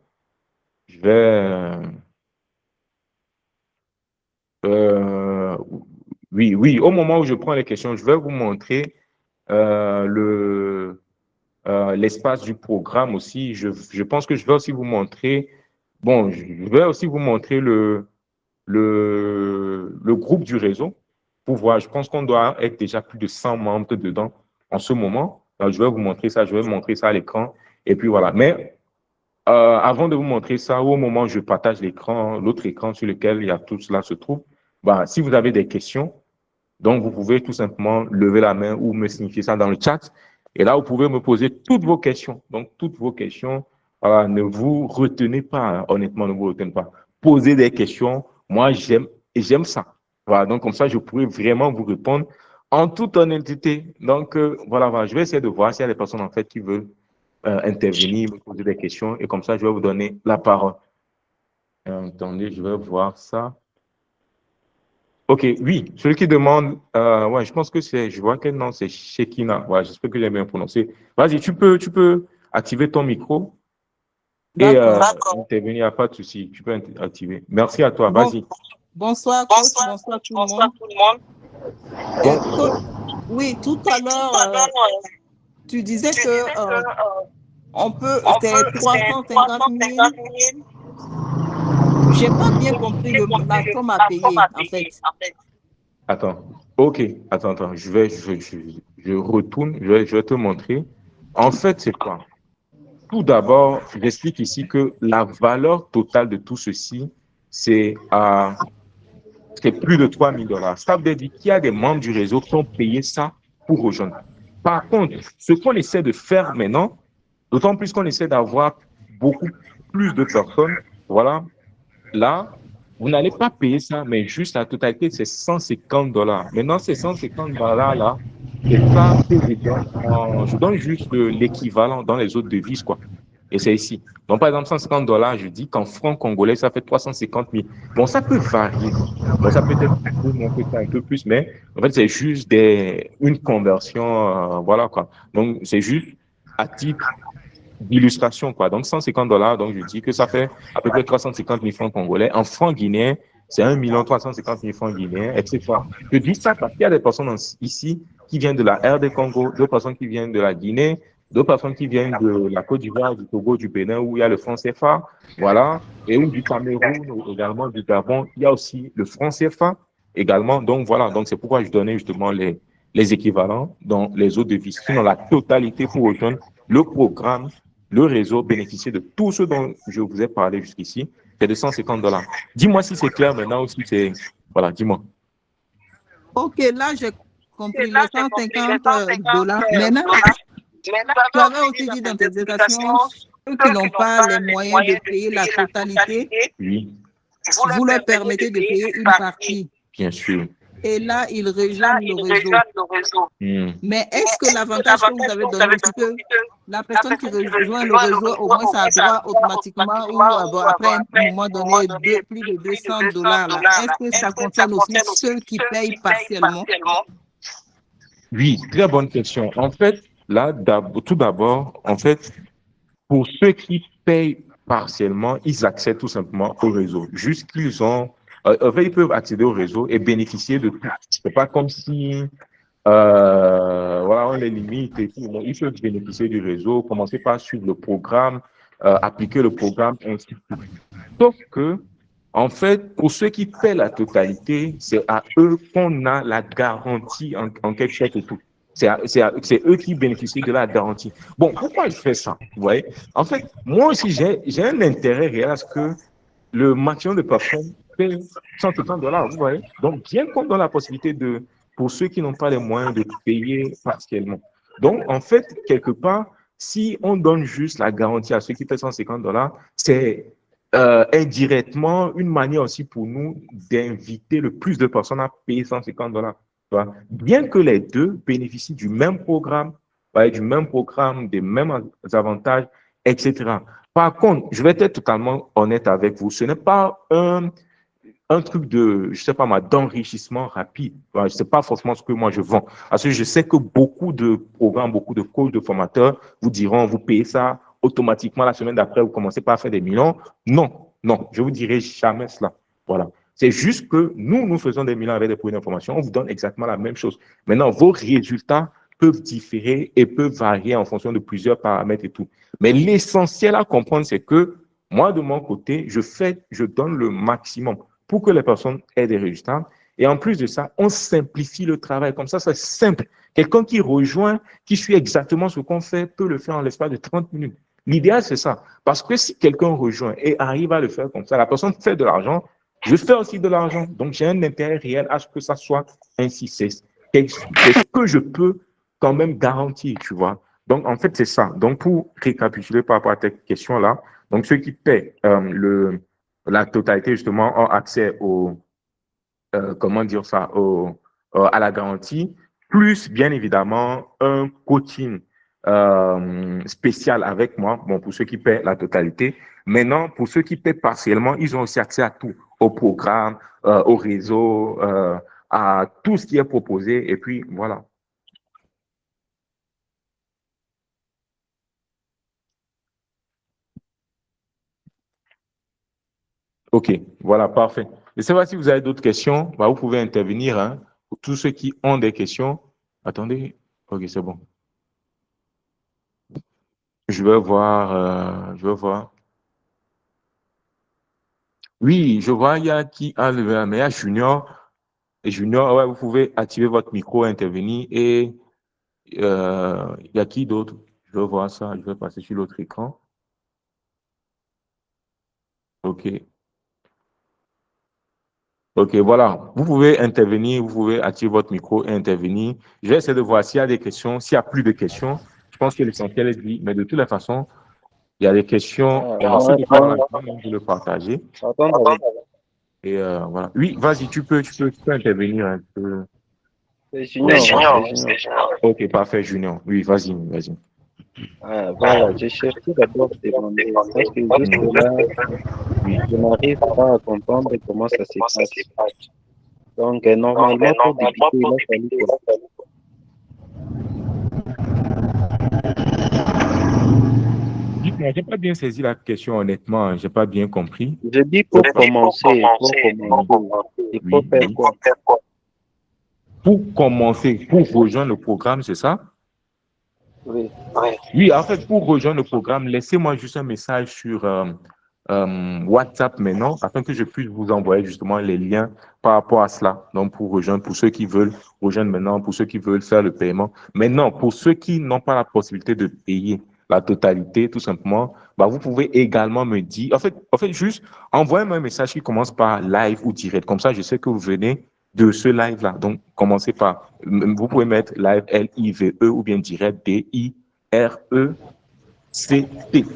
je vais... oui, au moment où je prends les questions, je vais vous montrer l'espace du programme aussi. Je pense que je vais aussi vous montrer, bon, je vais aussi vous montrer le groupe du réseau pour voir. Je pense qu'on doit être déjà plus de 100 membres dedans en ce moment. Alors, je vais vous montrer ça, je vais vous montrer ça à l'écran. Et puis voilà. Mais avant de vous montrer ça, au moment où je partage l'écran, l'autre écran sur lequel il y a tout cela se trouve, bah, si vous avez des questions, donc vous pouvez tout simplement lever la main ou me signifier ça dans le chat. Et là, vous pouvez me poser toutes vos questions. Donc, toutes vos questions, ne vous retenez pas, hein. Honnêtement, ne vous retenez pas. Posez des questions. Moi, j'aime ça. Voilà, donc comme ça, je pourrais vraiment vous répondre en toute honnêteté. Donc, voilà, je vais essayer de voir s'il y a des personnes, en fait, qui veulent intervenir, me poser des questions. Et comme ça, je vais vous donner la parole. Attendez, je vais voir ça. OK, oui, celui qui demande, ouais, je pense que je vois quel nom, c'est Shekina. Voilà, j'espère que j'ai bien prononcé. Vas-y, tu peux activer ton micro et intervenir, il n'y a pas de souci, tu peux activer. Merci à toi, vas-y. Bonsoir, coach, bonsoir tout le monde. Coach, oui, tout à l'heure, tu disais que on peut, c'est 350 000. J'ai pas bien compris la somme à payer, en fait. Attends, OK, attends, je retourne, je vais te montrer. En fait, c'est quoi? Tout d'abord, j'explique ici que la valeur totale de tout ceci, c'est plus de $3 000. Ça veut dire qu'il y a des membres du réseau qui ont payé ça pour rejoindre. Par contre, ce qu'on essaie de faire maintenant, d'autant plus qu'on essaie d'avoir beaucoup plus de personnes, voilà, là, vous n'allez pas payer ça, mais juste la totalité, c'est $150. Maintenant, ces $150 là, c'est ça que je donne juste l'équivalent dans les autres devises, quoi. Et c'est ici. Donc, par exemple, $150, je dis qu'en francs congolais, ça fait 350 000. Bon, ça peut varier. Bon, ça peut être un peu plus, mais en fait, c'est juste une conversion, voilà, quoi. Donc, c'est juste à titre d'illustration, quoi. Donc, $150, donc je dis que ça fait à peu près 350 000 francs congolais. En francs guinéens, c'est 1 350 000 francs guinéens, etc. Je dis ça parce qu'il y a des personnes ici qui viennent de la RD Congo, d'autres personnes qui viennent de la Guinée, d'autres personnes qui viennent de la Côte d'Ivoire, du Togo, du Bénin, où il y a le franc CFA, voilà, et ou du Cameroun, ou également du Gabon, il y a aussi le franc CFA également. Donc voilà, donc c'est pourquoi je donnais justement les équivalents dans les autres devises. Sinon, la totalité pour rejoindre le programme, le réseau, bénéficier de tout ce dont je vous ai parlé jusqu'ici, c'est de $150. Dis-moi si c'est clair maintenant ou si c'est... Voilà, dis-moi. Ok, là, j'ai compris les $150. Maintenant, tu avais aussi dit dans tes explications, ceux qui n'ont pas les moyens de payer la totalité, oui, vous leur permettez de payer une partie. Bien sûr. Et là, ils rejoignent le réseau. Mais est-ce que l'avantage que vous avez donné, c'est que la personne qui rejoint le réseau, au moins, ça a droit automatiquement ou après un moment donné, plus de $200 là. Est-ce que ça concerne aussi ceux qui payent partiellement? Oui, très bonne question. En fait, là, tout d'abord, en fait, pour ceux qui payent partiellement, ils accèdent tout simplement au réseau. Juste qu'ils ont... en fait, ils peuvent accéder au réseau et bénéficier de tout. C'est pas comme si... voilà, on les limite et tout. Ils peuvent bénéficier du réseau, commencer par suivre le programme, appliquer le programme, ainsi de suite. Sauf que, en fait, pour ceux qui paient la totalité, c'est à eux qu'on a la garantie en quelque sorte et tout. C'est eux qui bénéficient de la garantie. Bon, pourquoi je fais ça? Vous voyez? En fait, moi aussi, j'ai un intérêt réel à ce que le maximum de personnes paient $150, vous voyez? Donc, bien qu'on donne la possibilité de, pour ceux qui n'ont pas les moyens de payer partiellement. Donc, en fait, quelque part, si on donne juste la garantie à ceux qui paient $150, c'est indirectement une manière aussi pour nous d'inviter le plus de personnes à payer $150. Bien que les deux bénéficient du même programme, du même programme, des mêmes avantages, etc. Par contre, je vais être totalement honnête avec vous, ce n'est pas un truc de, je sais pas moi, d'enrichissement rapide. Voilà, c'est pas forcément ce que moi je vends. Parce que je sais que beaucoup de programmes, beaucoup de coachs, de formateurs vous diront, vous payez ça automatiquement la semaine d'après, vous commencez pas à faire des millions. Non, non, je vous dirai jamais cela. Voilà. C'est juste que nous faisons des millions avec des produits d'information. On vous donne exactement la même chose. Maintenant, vos résultats peuvent différer et peuvent varier en fonction de plusieurs paramètres et tout. Mais l'essentiel à comprendre, c'est que moi, de mon côté, je donne le maximum pour que les personnes aient des résultats. Et en plus de ça, on simplifie le travail. Comme ça, c'est simple. Quelqu'un qui rejoint, qui suit exactement ce qu'on fait, peut le faire en l'espace de 30 minutes. L'idéal, c'est ça. Parce que si quelqu'un rejoint et arrive à le faire comme ça, la personne fait de l'argent, je fais aussi de l'argent. Donc, j'ai un intérêt réel à ce que ça soit ainsi. C'est ce que je peux quand même garantir, tu vois. Donc, en fait, c'est ça. Donc, pour récapituler par rapport à cette question-là, donc ceux qui paient la totalité, justement, ont accès comment dire ça, à la garantie, plus, bien évidemment, un coaching spécial avec moi, bon, pour ceux qui paient la totalité. Maintenant, pour ceux qui paient partiellement, ils ont aussi accès à tout, au programme, au réseau, à tout ce qui est proposé, et puis voilà. OK, voilà, parfait. Je ne sais pas si vous avez d'autres questions, bah, vous pouvez intervenir. Hein. Pour tous ceux qui ont des questions, attendez. OK, c'est bon. Je vais voir. Oui, je vois, il y a qui a levé la main, il y a Junior. Et Junior, ouais, vous pouvez activer votre micro, intervenir. Et il y a qui d'autre? Je vais voir ça, je vais passer sur l'autre écran. OK. OK, voilà. Vous pouvez intervenir, vous pouvez activer votre micro et intervenir. Je vais essayer de voir s'il y a des questions. S'il n'y a plus de questions, je pense que l'essentiel est dit. Mais de toute façon, il y a des questions. Je vais le partager. Et voilà. Oui, vas-y, tu peux intervenir un peu. C'est Junior. OK, parfait, Junior. Oui, vas-y. Voilà, je cherchais d'abord à demander, parce que jusque-là, je n'arrive pas à comprendre comment ça se passe. Donc, normalement, pour débuter, il a fallu quoi? j'ai pas bien saisi la question, honnêtement. J'ai pas bien compris. Je dis pour commencer, il faut Oui, faire oui. quoi? Pour commencer, pour rejoindre le programme, c'est ça? Oui. Oui, en fait, pour rejoindre le programme, laissez-moi juste un message sur WhatsApp maintenant, afin que je puisse vous envoyer justement les liens par rapport à cela. Donc, pour rejoindre, pour ceux qui veulent rejoindre maintenant, pour ceux qui veulent faire le paiement. Maintenant, pour ceux qui n'ont pas la possibilité de payer la totalité, tout simplement, bah, vous pouvez également me dire, en fait, juste envoyez-moi un message qui commence par live ou direct. Comme ça, je sais que vous venez de ce live-là. Donc, commencez par, vous pouvez mettre live L-I-V-E ou bien direct D-I-R-E-C-T.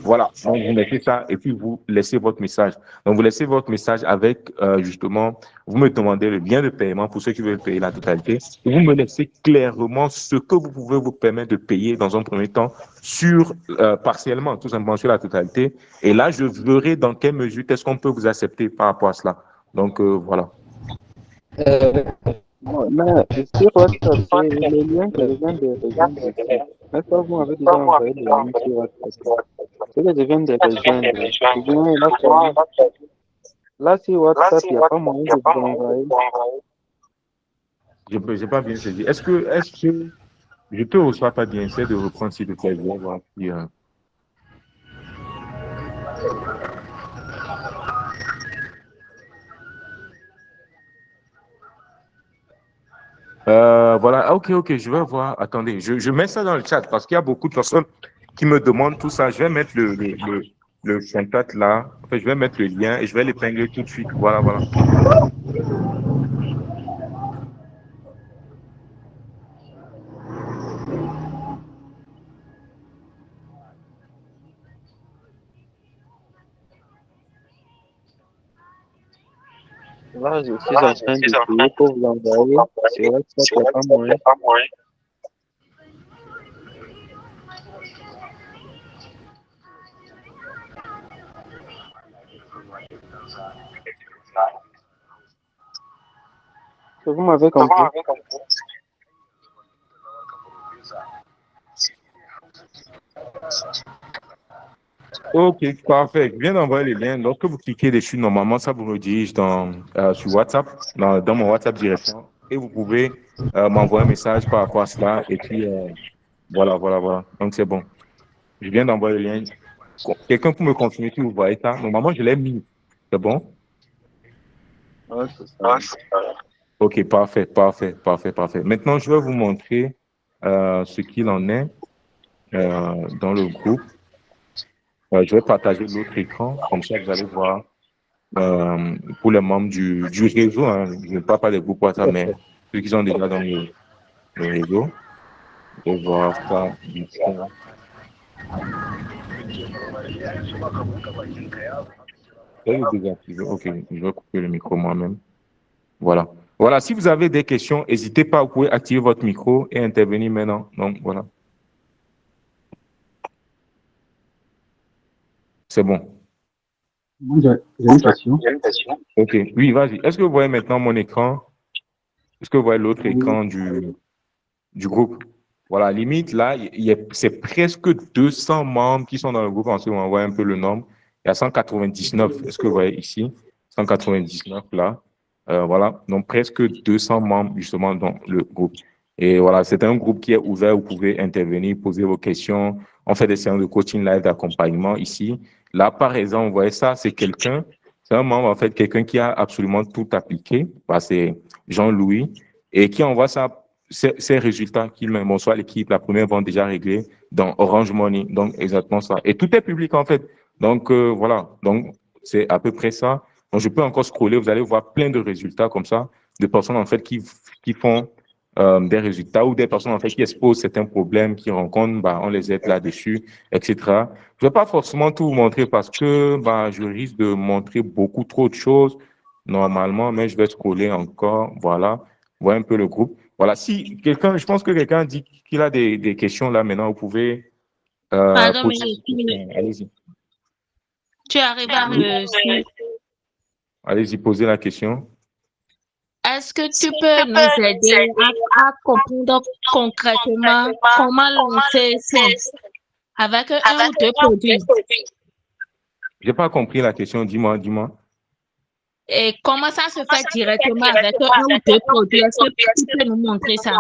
Voilà. Donc, vous mettez ça et puis vous laissez votre message. Donc, vous laissez votre message avec, justement, vous me demandez le lien de paiement pour ceux qui veulent payer la totalité. Et vous me laissez clairement ce que vous pouvez vous permettre de payer dans un premier temps sur, partiellement, tout simplement sur la totalité. Et là, je verrai dans quelle mesure est-ce qu'on peut vous accepter par rapport à cela. Donc, voilà. Non, mais sur WhatsApp, c'est le lien que je viens de rejoindre ici. Est-ce que vous m'avez déjà envoyé le lien sur WhatsApp? C'est que je viens de rejoindre. Je viens là, là, sur WhatsApp, il n'y a pas moyen de vous envoyer. Je n'ai pas bien saisi. Est-ce que je te reçois pas bien? Essaie de reprendre s'il te plaît. Je vais voir si, voilà. Ah, ok, je vais voir. Attendez, je mets ça dans le chat parce qu'il y a beaucoup de personnes qui me demandent tout ça. Je vais mettre le contact là. En fait, je vais mettre le lien et je vais l'épingler tout de suite. Voilà. Là, je suis en train d'essayer pour vous envoyer. Sur WhatsApp, il n'y a pas moyen. Vous m'avez compris? Ok, parfait. Je viens d'envoyer le lien. Lorsque vous cliquez dessus, normalement, ça vous redirige sur WhatsApp, dans mon WhatsApp directement. Et vous pouvez m'envoyer un message par rapport à cela. Et puis, voilà. Donc, c'est bon. Je viens d'envoyer le lien. Quelqu'un peut me confirmer si vous voyez ça. Normalement, je l'ai mis. C'est bon? Ouais, c'est ça. Ok, parfait. Maintenant, je vais vous montrer ce qu'il en est dans le groupe. Je vais partager l'autre écran. Comme ça, vous allez voir pour les membres du réseau. Hein. Je ne parle pas des groupes WhatsApp, mais ceux qui sont déjà dans le réseau. Je vais voir ça ici. Ok, je vais couper le micro moi-même. Voilà. Voilà, si vous avez des questions, n'hésitez pas, vous pouvez activer votre micro et intervenir maintenant. Donc, voilà. C'est bon. Moi, j'ai une question. Ok, oui, vas-y. Est-ce que vous voyez maintenant mon écran? Est-ce que vous voyez l'autre écran du groupe? Voilà, limite, là, c'est presque 200 membres qui sont dans le groupe. Ensuite, on voit un peu le nombre. Il y a 199. Est-ce que vous voyez ici? 199 là. Voilà, donc presque 200 membres justement dans le groupe. Et voilà, c'est un groupe qui est ouvert. Vous pouvez intervenir, poser vos questions. On fait des séances de coaching live d'accompagnement ici. Là, par exemple, vous voyez ça, c'est un membre, en fait, quelqu'un qui a absolument tout appliqué. Bah, c'est Jean-Louis et qui envoie ça ces résultats qu'il met, bonsoir l'équipe, la première vente déjà réglée dans Orange Money. Donc, exactement ça. Et tout est public, en fait. Donc, voilà. Donc, c'est à peu près ça. Donc, je peux encore scroller. Vous allez voir plein de résultats comme ça, de personnes, en fait, qui font des résultats ou des personnes, en fait, qui exposent certains problèmes qu'ils rencontrent. Bah, on les aide là-dessus, etc. Je ne vais pas forcément tout vous montrer parce que bah, je risque de montrer beaucoup trop de choses normalement, mais je vais scroller encore. Voilà. Voilà un peu le groupe. Voilà, si quelqu'un, je pense que quelqu'un dit qu'il a des questions là maintenant, vous pouvez Pardon, mais poser des questions. Allez-y. tu arrives à me suivre. Allez-y, posez la question. Est-ce que tu peux nous aider à comprendre concrètement comment lancer ça? avec un ou deux produits. J'ai pas compris la question, dis-moi. Et comment ça se fait directement avec un ou deux produits? Est-ce que tu peux nous montrer ça?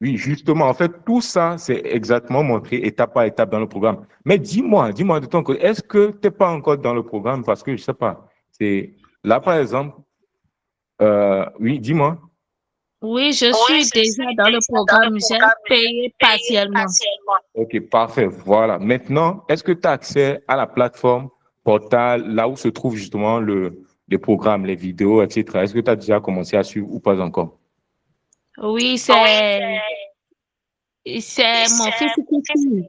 Oui, justement, en fait, tout ça, c'est exactement montré étape par étape dans le programme. Mais dis-moi de ton côté, est-ce que tu n'es pas encore dans le programme? Parce que je sais pas. C'est là, par exemple, oui, dis-moi. Oui, je suis déjà dans le programme. J'ai payé partiellement. OK, parfait. Voilà. Maintenant, est-ce que tu as accès à la plateforme portal, là où se trouvent justement les programmes, les vidéos, etc. Est-ce que tu as déjà commencé à suivre ou pas encore? Oui, c'est mon fils qui suit.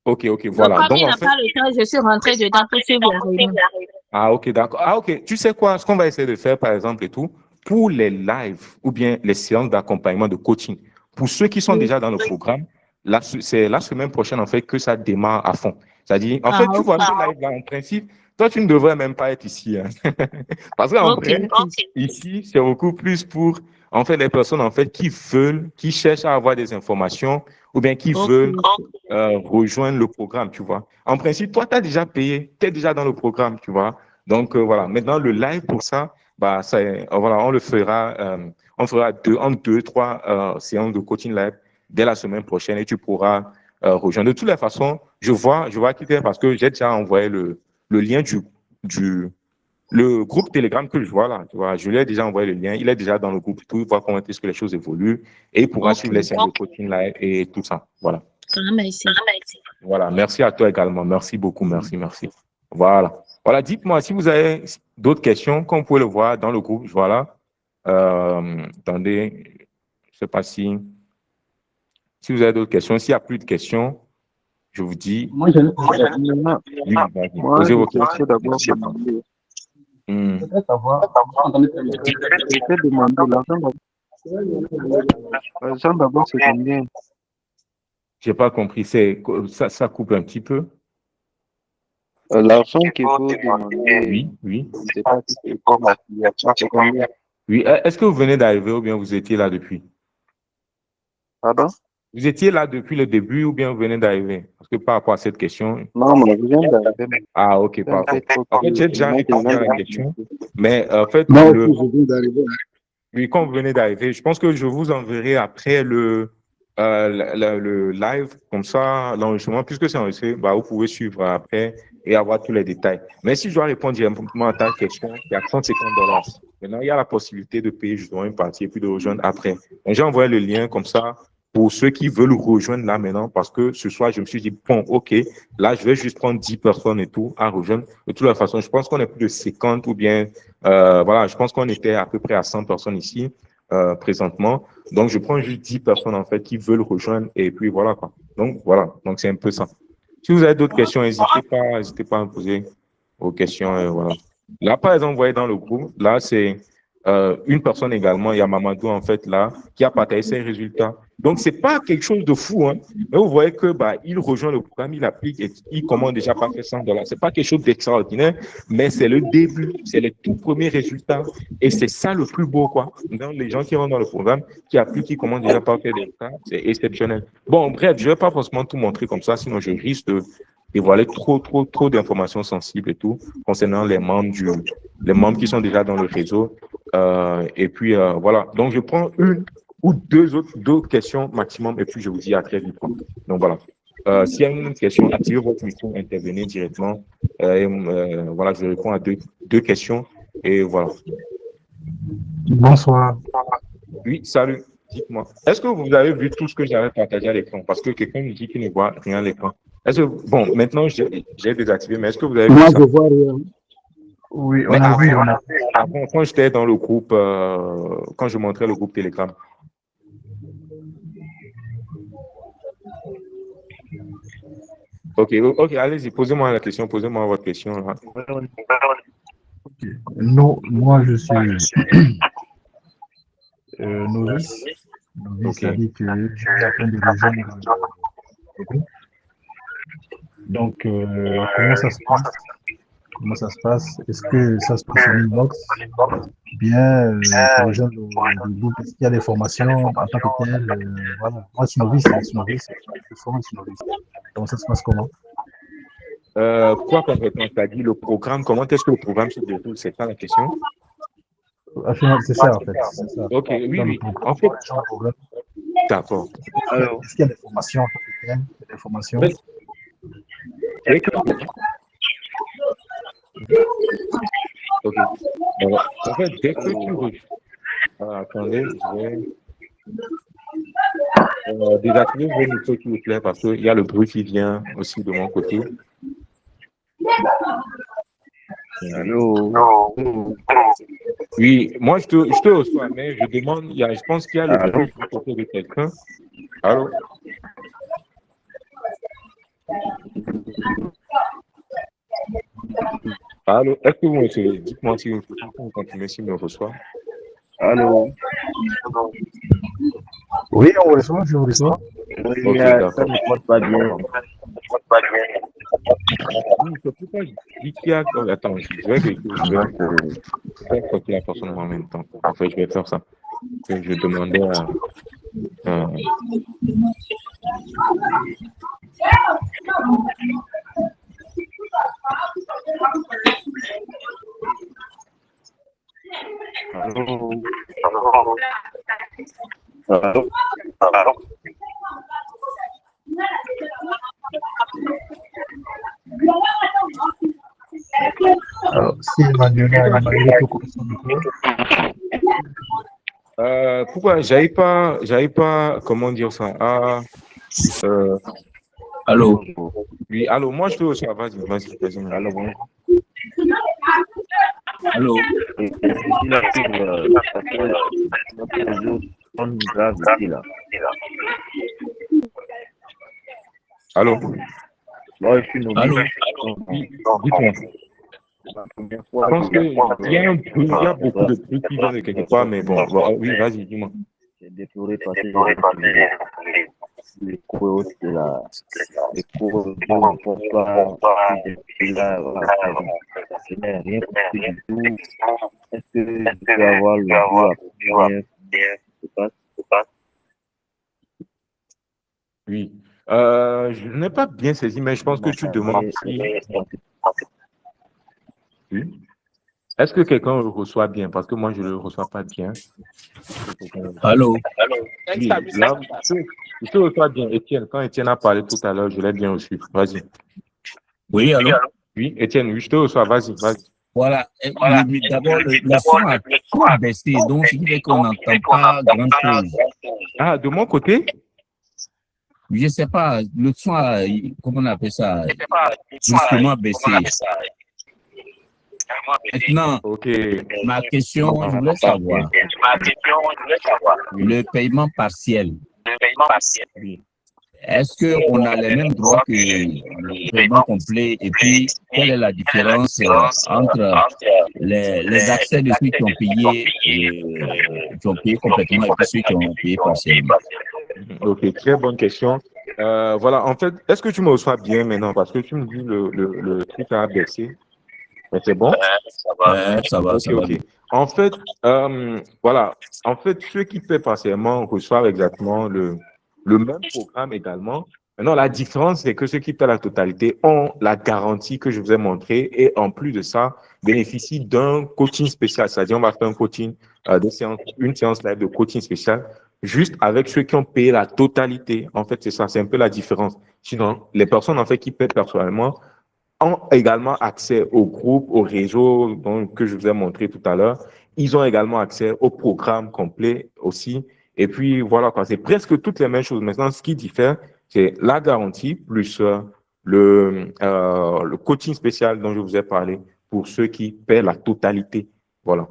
OK, Donc, voilà. comme Donc, il en n'a fait, pas le temps, je suis rentrée dedans pour suivre la réunion. ah, OK, d'accord. Ah, OK. Tu sais quoi? Ce qu'on va essayer de faire, par exemple, et tout, pour les lives ou bien les séances d'accompagnement de coaching, pour ceux qui sont déjà dans le programme, là, c'est la semaine prochaine, en fait, que ça démarre à fond. C'est-à-dire, en fait, tu vois, ce live-là, en principe, toi, tu ne devrais même pas être ici, hein. Parce qu'en vrai, ici, c'est beaucoup plus pour, en fait, les personnes, en fait, qui cherchent à avoir des informations ou bien qui veulent rejoindre le programme, tu vois. En principe, toi, tu as déjà payé, tu es déjà dans le programme, tu vois. Donc, voilà. Maintenant, le live pour ça, bah, voilà, on fera deux, trois séances de coaching live dès la semaine prochaine et tu pourras rejoindre. De toutes les façons, je vois qui t'es parce que j'ai déjà envoyé le lien le groupe Telegram que je vois là, tu vois, je lui ai déjà envoyé le lien, il est déjà dans le groupe, tout, il voit comment est-ce que les choses évoluent et il pourra suivre les séances de coaching live et tout ça. Voilà. Merci. Voilà, merci à toi également. Merci beaucoup, merci. Voilà. Voilà, dites-moi si vous avez d'autres questions, comme vous pouvez le voir dans le groupe, voilà. Attendez, je ne sais pas si vous avez d'autres questions. S'il n'y a plus de questions, je vous dis. Moi, j'ai oui, vas-y, posez vos questions. d'abord peut-être savoir, vous entendez très bien. je peux demander l'argent d'abord, c'est combien? Je n'ai pas compris, ça coupe un petit peu. L'argent que vous demandez, Oui. je ne sais pas si c'est comme l'affiliation, c'est combien? Oui, est-ce que vous venez d'arriver ou bien vous étiez là depuis? Pardon? Vous étiez là depuis le début ou bien vous venez d'arriver? Parce que par rapport à cette question. Non, mais je viens d'arriver. Ah, ok, parfait. En fait, j'ai déjà répondu à la question, mais en fait, Moi aussi, je viens d'arriver. oui, quand vous venez d'arriver, je pense que je vous enverrai après le live, comme ça, l'enregistrement, puisque c'est enregistré, bah, vous pouvez suivre après et avoir tous les détails. Mais si je dois répondre directement à ta question, il y a $35. Maintenant, il y a la possibilité de payer justement une partie et puis de rejoindre après. Donc, j'ai envoyé le lien comme ça pour ceux qui veulent rejoindre là maintenant, parce que ce soir, je me suis dit, bon, ok, là, je vais juste prendre 10 personnes et tout à rejoindre. De toute façon, je pense qu'on est plus de 50 ou bien, voilà, je pense qu'on était à peu près à 100 personnes ici présentement. Donc, je prends juste 10 personnes en fait qui veulent rejoindre et puis voilà quoi. Donc, voilà, donc c'est un peu ça. Si vous avez d'autres questions, n'hésitez pas à me poser vos questions. Voilà. Là, par exemple, vous voyez dans le groupe, là, c'est une personne également, il y a Mamadou en fait là, qui a partagé ses résultats. Donc, c'est pas quelque chose de fou, hein. Mais vous voyez que bah, il rejoint le programme, il applique et il commande déjà par $100. C'est pas quelque chose d'extraordinaire, mais c'est le début, c'est les tout premiers résultats. Et c'est ça le plus beau, quoi. Donc, les gens qui rentrent dans le programme, qui appliquent, qui commandent déjà par faire des résultats, c'est exceptionnel. Bon, bref, je vais pas forcément tout montrer comme ça, sinon je risque de dévoiler trop d'informations sensibles et tout concernant les membres qui sont déjà dans le réseau. Et puis, voilà. Donc, je prends une ou d'autres questions maximum et puis je vous dis à très vite. Donc, voilà. S'il y a une question, activez votre micro, intervenez directement. Voilà, je réponds à deux questions et voilà. Bonsoir. Oui, salut. Dites-moi. Est-ce que vous avez vu tout ce que j'avais partagé à l'écran? Parce que quelqu'un me dit qu'il ne voit rien à l'écran. Est-ce que, bon, maintenant, j'ai désactivé, mais est-ce que vous avez vu ça? Moi, je vois rien. Oui, on a vu. Avant, quand j'étais dans le groupe, quand je montrais le groupe Telegram. Ok, allez-y, posez-moi la question, posez-moi votre question. Là. Okay. Non, moi, je suis novice. C'est-à-dire que je suis en train de rejoindre le groupe. Donc, comment ça se passe? Comment ça se passe? Est-ce que ça se passe en inbox? Bien, pour rejoindre le groupe, est-ce qu'il y a des formations en tant que tel? Voilà. Moi, je suis novice, je suis novice. Donc, ça se passe comment? Quoi concrètement? C'est-à-dire le programme, comment est-ce que le programme se déroule? C'est pas la question. C'est ça, en fait. C'est ça. Ok, oui, Dans le oui. programme, En fait, programme. d'accord. Est-ce qu'il y a des formations? Des formations? Oui, ok. En fait, dès que tu reçois... attendez, je vais désactiver vos micros, s'il vous plaît, parce qu'il y a le bruit qui vient aussi de mon côté. Allô? Oui, moi je te reçois, mais je demande, je pense qu'il y a le bruit du côté de quelqu'un. Allô? Allô? Est-ce que vous me recevez? Dites-moi si vous continuez, si vous me reçoit. Allô? Oui, on reçoit, je vous reçois. Oui, Ok, ça d'accord. ne porte pas bien. Oui, c'est pourquoi je dis qu'il y a... Oh, attends, je vais faire sortir la personne en même temps. En fait, je vais faire ça. Je demandais à... Allô? Allô? Alors, si Emmanuel peut couper son micro. Pourquoi j'avais pas, comment dire ça? Allô? Oui, allô, moi je te reçois, vas-y. Allô, bonjour. Allô? Allô? Moi, je suis nommé. Allô? Oui, dites-moi. Je pense qu'il y a un bruit, il y a beaucoup de bruit qui vient de quelque part, mais bon, oui, vas-y, dis-moi. J'ai déploré parce que les cours de la... Les cours ne font pas... Je n'ai rien compris du tout. Est-ce que je peux avoir le droit à Oui. Je n'ai pas bien saisi, mais je pense que tu demandes si... Oui. Est-ce que quelqu'un le reçoit bien? Parce que moi, je ne le reçois pas bien. Allô? Oui, là, je te reçois bien, Étienne. Quand Étienne a parlé tout à l'heure, je l'ai bien reçu. Vas-y. Oui, allô? Oui, Étienne, oui, je te reçois. Vas-y. Voilà. D'abord, le son a trop baissé, donc ce qui fait qu'on n'entend pas grand-chose. Ah, de mon côté? Je ne sais pas, le son a, comment on appelle ça, justement baissé. Maintenant, ma question, je voulais savoir, le paiement partiel, est-ce qu'on a les mêmes droits que le paiement complet et puis quelle est la différence entre les accès de ceux qui ont payé complètement et puis ceux qui ont payé partiellement? Ok, très bonne question. Voilà, en fait, est-ce que tu me reçois bien maintenant? Parce que tu me dis le truc a baissé. Mais c'est bon? Ça va. Ok. En fait, voilà. En fait, ceux qui paient partiellement reçoivent exactement le même programme également. Maintenant, la différence, c'est que ceux qui paient la totalité ont la garantie que je vous ai montrée et en plus de ça, bénéficient d'un coaching spécial. C'est-à-dire, on va faire un coaching, une séance live de coaching spécial juste avec ceux qui ont payé la totalité. En fait, c'est ça, c'est un peu la différence. Sinon, les personnes en fait qui paient personnellement ont également accès au groupe, au réseau que je vous ai montré tout à l'heure. Ils ont également accès au programme complet aussi. Et puis, voilà, c'est presque toutes les mêmes choses. Maintenant, ce qui diffère, c'est la garantie plus le coaching spécial dont je vous ai parlé pour ceux qui paient la totalité. Voilà.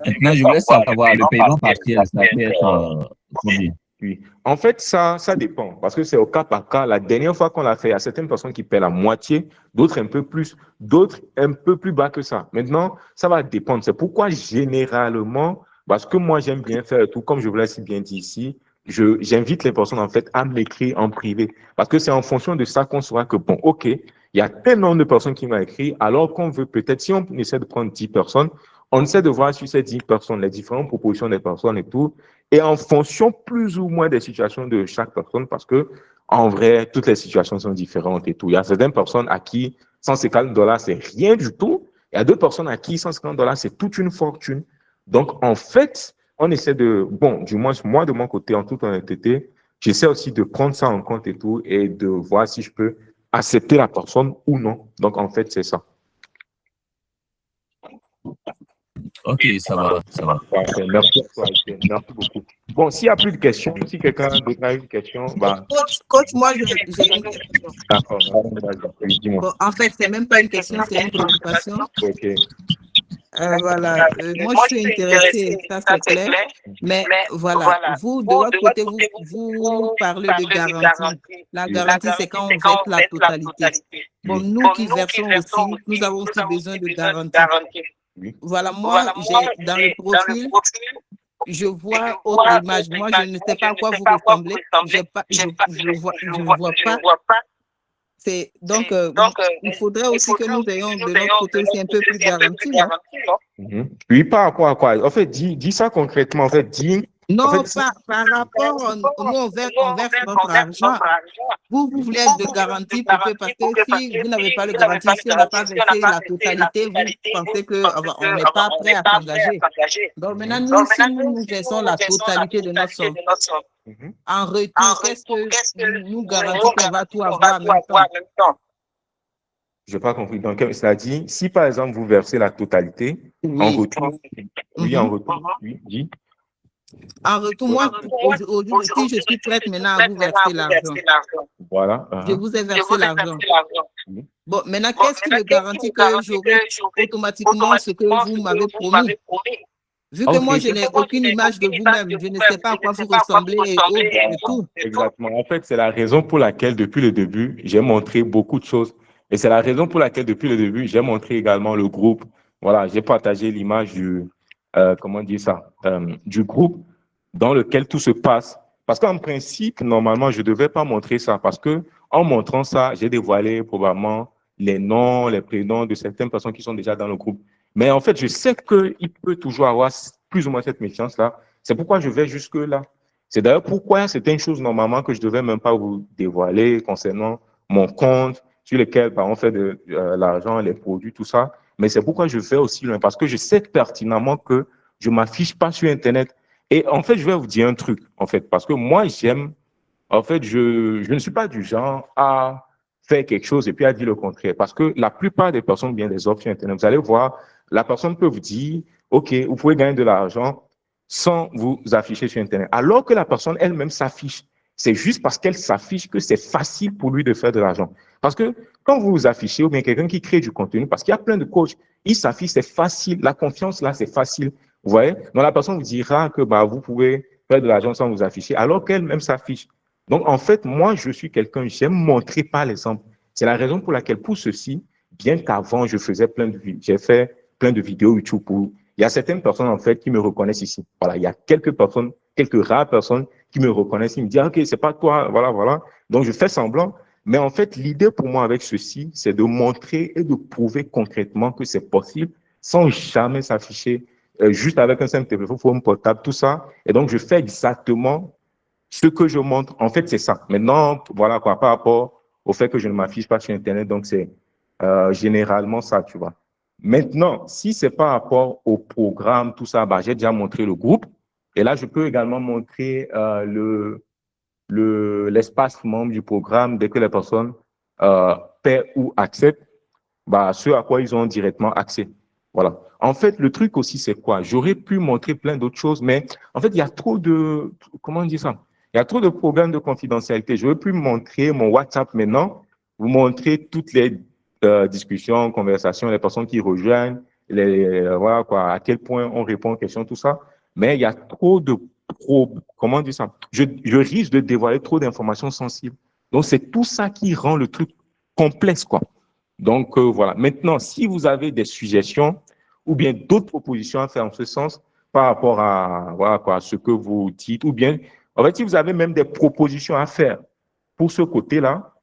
Maintenant, je voulais savoir, le paiement partiel, ça peut être combien? Oui. En fait, ça dépend parce que c'est au cas par cas. La dernière fois qu'on l'a fait, il y a certaines personnes qui paient la moitié, d'autres un peu plus, d'autres un peu plus bas que ça. Maintenant, ça va dépendre. C'est pourquoi généralement, parce que moi, j'aime bien faire tout, comme je vous l'ai si bien dit ici, j'invite les personnes en fait à m'écrire en privé parce que c'est en fonction de ça qu'on saura que bon, ok, il y a tel nombre de personnes qui m'ont écrit, alors qu'on veut peut-être, si on essaie de prendre 10 personnes, on essaie de voir sur ces 10 personnes, les différentes propositions des personnes et tout. et en fonction plus ou moins des situations de chaque personne, parce que en vrai, toutes les situations sont différentes et tout. Il y a certaines personnes à qui $150, c'est rien du tout. Il y a d'autres personnes à qui $150, c'est toute une fortune. Donc, en fait, on essaie de, bon, du moins, moi, de mon côté, en toute honnêteté, j'essaie aussi de prendre ça en compte et tout, et de voir si je peux accepter la personne ou non. Donc, en fait, c'est ça. Ok, ça va, ça va. Parfait. Merci à toi, Étienne. Merci beaucoup. Bon, s'il n'y a plus de questions, si quelqu'un d'autre a une question, bah, Coach, moi, j'ai une question. d'accord, vas-y, dis-moi. Bon, en fait, c'est même pas une question, c'est une préoccupation. Ok. Voilà, moi je suis intéressée, ça c'est clair, mais voilà, vous de votre côté, vous parlez de garantie. La garantie, c'est quand on verse la totalité. Bon, nous qui versons aussi, nous avons aussi besoin de garantie. Voilà, moi, dans le profil, je vois autre image. Moi, je ne sais pas à quoi vous ressemblez. Je ne vois pas. Donc, il faudrait aussi que nous ayons de notre côté aussi un peu plus de garantie, non? Oui, par rapport à quoi? En fait, dis ça concrètement. En fait, dis. Non, en fait, par rapport, nous, on verse notre argent. Vous voulez être de garantie parce que si vous n'avez pas de garantie, si on n'a pas versé la totalité, vous pensez qu'on n'est pas prêt à s'engager. Donc maintenant, nous, si nous versons la totalité de notre somme, en retour, qu'est-ce que nous garantit qu'on va tout avoir en même temps? Je n'ai pas compris. Donc, c'est-à-dire, si par exemple, vous versez la totalité, en retour, en retour, dis. En retour, moi, si je suis prête maintenant à vous verser l'argent, voilà, je vous ai versé l'argent. Bon, maintenant, qu'est-ce qui me garantit que j'aurai automatiquement ce que vous m'avez promis? Vu que moi, je n'ai aucune image de vous-même, je ne sais pas à quoi vous ressemblez et tout. Exactement. En fait, c'est la raison pour laquelle, depuis le début, j'ai montré beaucoup de choses. Et c'est la raison pour laquelle, depuis le début, j'ai montré également le groupe. Voilà, j'ai partagé l'image comment dire ça, du groupe dans lequel tout se passe. Parce qu'en principe, normalement, je ne devais pas montrer ça. Parce que en montrant ça, j'ai dévoilé probablement les noms, les prénoms de certaines personnes qui sont déjà dans le groupe. Mais en fait, je sais qu'il peut toujours avoir plus ou moins cette méfiance-là. C'est pourquoi je vais jusque-là. C'est d'ailleurs pourquoi c'était une chose normalement que je ne devais même pas vous dévoiler concernant mon compte, sur lequel on fait de l'argent, les produits, tout ça. Mais c'est pourquoi je vais aussi loin, parce que je sais pertinemment que je ne m'affiche pas sur Internet. Et en fait, je vais vous dire un truc, en fait, parce que moi, j'aime, en fait, je ne suis pas du genre à faire quelque chose et puis à dire le contraire. Parce que la plupart des personnes, bien des offres sur Internet, vous allez voir, la personne peut vous dire, OK, vous pouvez gagner de l'argent sans vous afficher sur Internet. Alors que la personne elle-même s'affiche. C'est juste parce qu'elle s'affiche que c'est facile pour lui de faire de l'argent. Parce que quand vous vous affichez, ou bien quelqu'un qui crée du contenu, parce qu'il y a plein de coachs, ils s'affichent, c'est facile. La confiance, là, c'est facile. Vous voyez? Donc, la personne vous dira que vous pouvez faire de l'argent sans vous afficher, alors qu'elle-même s'affiche. Donc, en fait, moi, je suis quelqu'un, j'aime montrer par l'exemple. C'est la raison pour laquelle, pour ceci, bien qu'avant, j'ai fait plein de vidéos YouTube pour. Il y a certaines personnes, en fait, qui me reconnaissent ici. Voilà, il y a quelques personnes, quelques rares personnes qui me reconnaissent. Ils me disent, OK, c'est pas toi, voilà, voilà. Donc, je fais semblant. Mais en fait, l'idée pour moi avec ceci, c'est de montrer et de prouver concrètement que c'est possible sans jamais s'afficher, juste avec un simple téléphone portable, tout ça. Et donc, je fais exactement ce que je montre. En fait, c'est ça. Maintenant, voilà quoi, par rapport au fait que je ne m'affiche pas sur Internet, donc c'est généralement ça, tu vois. Maintenant, si c'est par rapport au programme, tout ça, j'ai déjà montré le groupe. Et là, je peux également montrer l'espace membre du programme dès que les personnes paient ou acceptent ce à quoi ils ont directement accès. Voilà. En fait, le truc aussi, c'est quoi? J'aurais pu montrer plein d'autres choses, mais en fait, il y a trop de, comment on dit ça? Il y a trop de programmes de confidentialité. J'aurais pu montrer mon WhatsApp maintenant, vous montrer toutes les discussions, conversations, les personnes qui rejoignent, voilà quoi, à quel point on répond aux questions, tout ça. Mais il y a trop de comment on dit ça? Je risque de dévoiler trop d'informations sensibles. Donc, c'est tout ça qui rend le truc complexe, quoi. Donc, voilà. Maintenant, si vous avez des suggestions ou bien d'autres propositions à faire en ce sens par rapport à, voilà, quoi, ce que vous dites, ou bien, en fait, si vous avez même des propositions à faire pour ce côté-là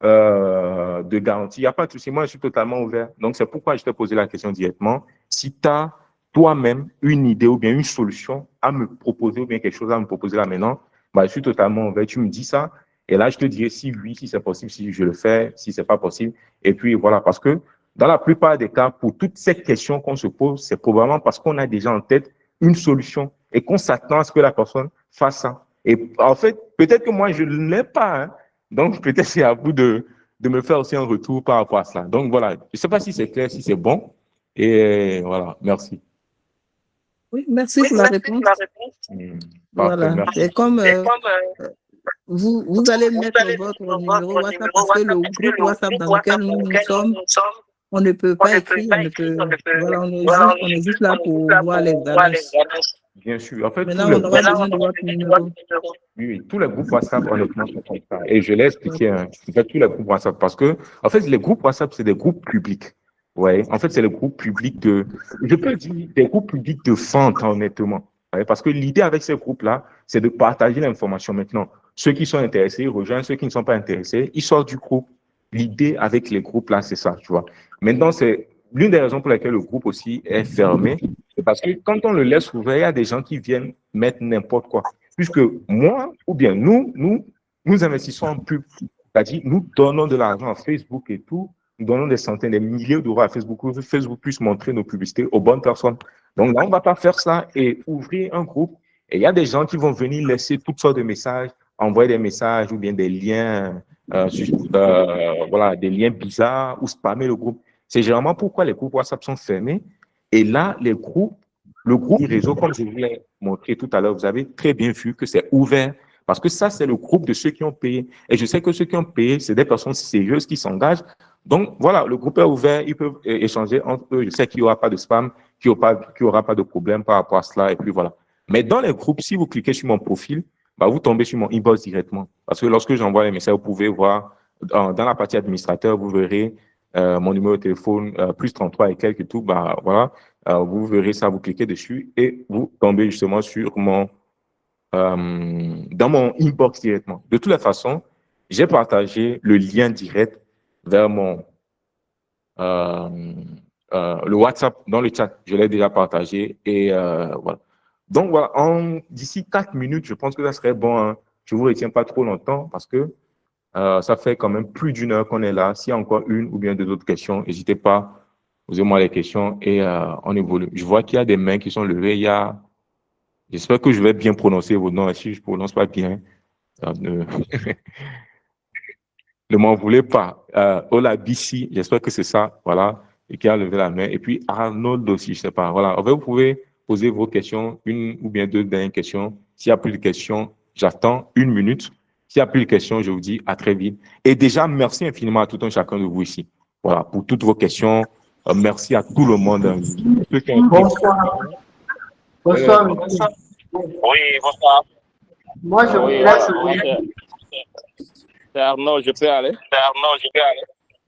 de garantie, il n'y a pas de souci. Moi, je suis totalement ouvert. Donc, c'est pourquoi je t'ai posé la question directement. Si tu as toi-même une idée ou bien une solution à me proposer ou bien quelque chose à me proposer là maintenant, bah, je suis totalement ouvert. Tu me dis ça et là, je te dirai si oui, si c'est possible, si je le fais, si c'est pas possible. Et puis voilà, parce que dans la plupart des cas, pour toutes ces questions qu'on se pose, c'est probablement parce qu'on a déjà en tête une solution et qu'on s'attend à ce que la personne fasse ça. Et en fait, peut-être que moi, je ne l'ai pas. Hein. Donc, peut-être c'est à vous de me faire aussi un retour par rapport à cela. Donc, voilà. Je ne sais pas si c'est clair, si c'est bon. Et voilà, merci. Oui, merci pour la réponse. Voilà, merci. c'est comme vous allez mettre votre numéro WhatsApp parce que le groupe WhatsApp dans lequel nous sommes, on ne peut pas écrire, voilà, on est juste là pour voir les annonces. Bien sûr. En fait, maintenant, on aura besoin de votre numéro. Oui, tous les groupes WhatsApp, honnêtement, sont comme ça. Et je l'ai expliqué, hein, en fait, tous les groupes WhatsApp, parce que, en fait, les groupes WhatsApp, c'est des groupes publics. Ouais, en fait, c'est le groupe public je peux dire des groupes publics de vente, honnêtement. Ouais, parce que l'idée avec ces groupes-là, c'est de partager l'information maintenant. Ceux qui sont intéressés, ils rejoignent. Ceux qui ne sont pas intéressés, ils sortent du groupe. L'idée avec les groupes-là, c'est ça, tu vois. Maintenant, c'est l'une des raisons pour lesquelles le groupe aussi est fermé. C'est parce que quand on le laisse ouvert, il y a des gens qui viennent mettre n'importe quoi. Puisque moi, ou bien nous investissons en pub. C'est-à-dire, nous donnons de l'argent à Facebook et tout. Nous donnons des centaines, des milliers d'euros à Facebook pour que Facebook puisse montrer nos publicités aux bonnes personnes. Donc là, on ne va pas faire ça et ouvrir un groupe. Et il y a des gens qui vont venir laisser toutes sortes de messages, envoyer des messages ou bien des liens, voilà, des liens bizarres ou spammer le groupe. C'est généralement pourquoi les groupes WhatsApp sont fermés. Et là, le groupe réseau, comme je vous l'ai montré tout à l'heure, vous avez très bien vu que c'est ouvert. Parce que ça, c'est le groupe de ceux qui ont payé. Et je sais que ceux qui ont payé, c'est des personnes sérieuses qui s'engagent. Donc, voilà, le groupe est ouvert. Ils peuvent échanger entre eux. Je sais qu'il n'y aura pas de spam, qu'il n'y aura pas de problème par rapport à cela. Et puis, voilà. Mais dans les groupes, si vous cliquez sur mon profil, bah, vous tombez sur mon inbox directement. Parce que lorsque j'envoie les messages, vous pouvez voir dans la partie administrateur, vous verrez mon numéro de téléphone, plus 33 et quelques tout. Bah, voilà, vous verrez ça, vous cliquez dessus et vous tombez justement sur dans mon inbox directement. De toutes les façons, j'ai partagé le lien direct vers mon le WhatsApp dans le chat. Je l'ai déjà partagé et voilà. Donc voilà, d'ici 4 minutes, je pense que ça serait bon. Hein. Je ne vous retiens pas trop longtemps parce que ça fait quand même plus d'une heure qu'on est là. S'il y a encore une ou bien deux autres questions, n'hésitez pas, posez-moi les questions et on évolue. Je vois qu'il y a des mains qui sont levées. J'espère que je vais bien prononcer vos noms. Si je ne prononce pas bien, ne m'en voulez pas. Ola Bissi, j'espère que c'est ça. Voilà. Et qui a levé la main. Et puis Arnold aussi, je ne sais pas. Voilà. Vous pouvez poser vos questions, une ou bien deux dernières questions. S'il n'y a plus de questions, j'attends 1 minute. S'il n'y a plus de questions, je vous dis à très vite. Et déjà, merci infiniment à tout un chacun de vous ici. Voilà, pour toutes vos questions. Merci à tout le monde. Bonsoir. Bonsoir. Oui, bonsoir. Moi, je voudrais... C'est Arnaud, je peux aller?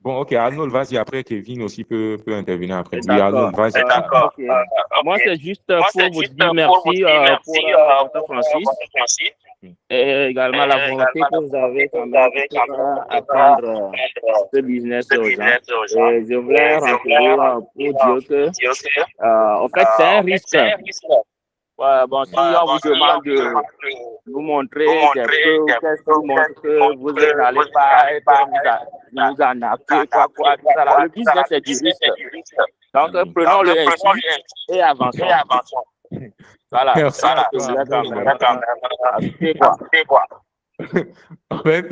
Bon, ok, Arnold, vas-y, après Kevin aussi peut intervenir après. Oui, Arnold, vas-y. D'accord. Okay. Moi, c'est juste pour vous dire merci pour Francis. Et également la volonté que vous avez quand même pour apprendre ce business aux gens. Et je voulais rentrer pour dire que, en fait, c'est un risque. Ouais, bon, si on vous demande de nous montrer des preuves, qu'est-ce qui montre que vous n'allez pas être vous en appeler, quoi, tout ça là. Le business, c'est du risque. Donc, prenons-le ainsi et avançons. Voilà. Merci. En fait,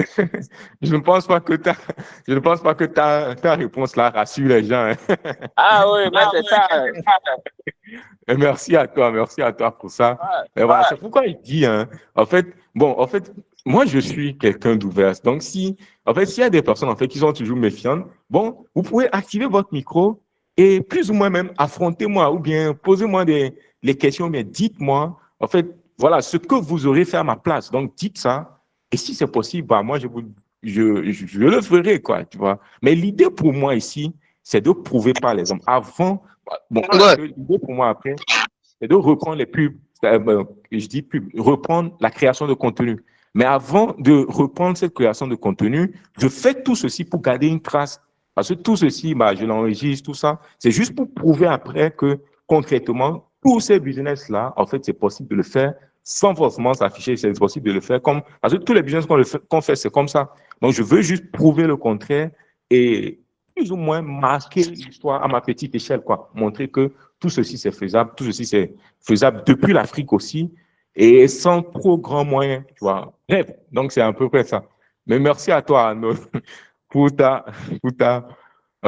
je ne pense pas que ta réponse là rassure les gens. Hein. Ah oui, mais c'est ça. Et merci à toi pour ça. Et voilà, c'est pourquoi il dit, hein, en fait, moi je suis quelqu'un d'ouvert. Donc s'il y a des personnes en fait qui sont toujours méfiantes, bon, vous pouvez activer votre micro et plus ou moins même affrontez-moi ou bien posez-moi les questions, mais dites-moi, en fait, voilà, ce que vous aurez fait à ma place. Donc dites ça. Et si c'est possible, bah, moi, je le ferai, quoi, tu vois. Mais l'idée pour moi ici, c'est de prouver par les hommes. Avant, bon, l'idée pour moi après, c'est de reprendre les pubs, reprendre la création de contenu. Mais avant de reprendre cette création de contenu, je fais tout ceci pour garder une trace. Parce que tout ceci, bah, je l'enregistre, tout ça. C'est juste pour prouver après qu'on concrètement, tous ces business-là, en fait, c'est possible de le faire sans forcément s'afficher. C'est possible de le faire comme... Parce que tous les business qu'on fait, c'est comme ça. Donc, je veux juste prouver le contraire et plus ou moins marquer l'histoire à ma petite échelle, quoi. Montrer que tout ceci, c'est faisable. Tout ceci, c'est faisable depuis l'Afrique aussi et sans trop grands moyens, tu vois. Bref, donc c'est à peu près ça. Mais merci à toi, Arnaud, pour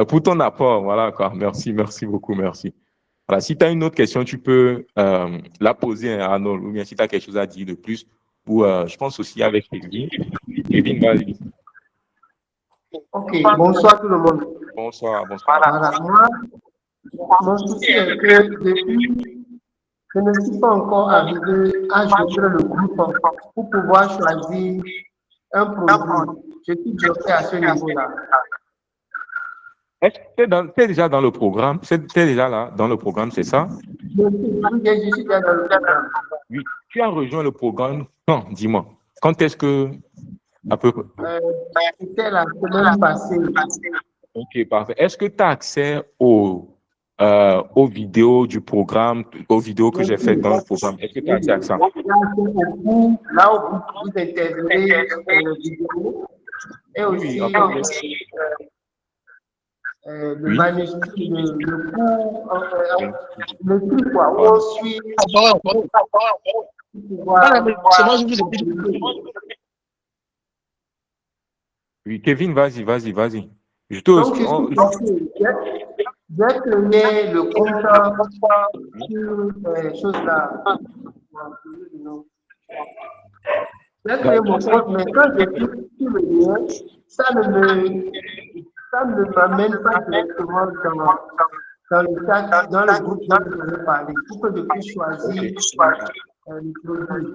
pour ton apport. Voilà, quoi. Merci beaucoup, merci. Voilà, si tu as une autre question, tu peux la poser à Arnaud, ou bien si tu as quelque chose à dire de plus, ou je pense aussi avec Kevin. Kevin, vas-y. Ok, bonsoir tout le monde. Bonsoir. Voilà, moi, mon souci est que depuis, je ne suis pas encore arrivé à gérer le groupe pour pouvoir choisir un produit. Je suis bloqué à ce niveau-là. Est-ce que tu es déjà dans le programme? Tu es déjà là, dans le programme, c'est ça? Je suis déjà dans le programme. Oui, tu as rejoint le programme quand? Dis-moi. Quand est-ce que, à peu près? C'était la semaine passée. Ok, parfait. Est-ce que tu as accès aux vidéos du programme, aux vidéos que j'ai faites dans le programme? Est-ce que tu as accès à ça? Là où vous intervenez sur les vidéos et aussi le manuscrit, le cours, le truc, quoi, où on suit. Oui, Kevin, vas-y. Je te... Donc, j'ai créé le compte sur ces choses-là. J'ai créé mon compte, mais quand je clique sur le lien, ça ne m'amène pas directement dans le groupe dont vous avez parlé, pour que je puisse choisir le produit.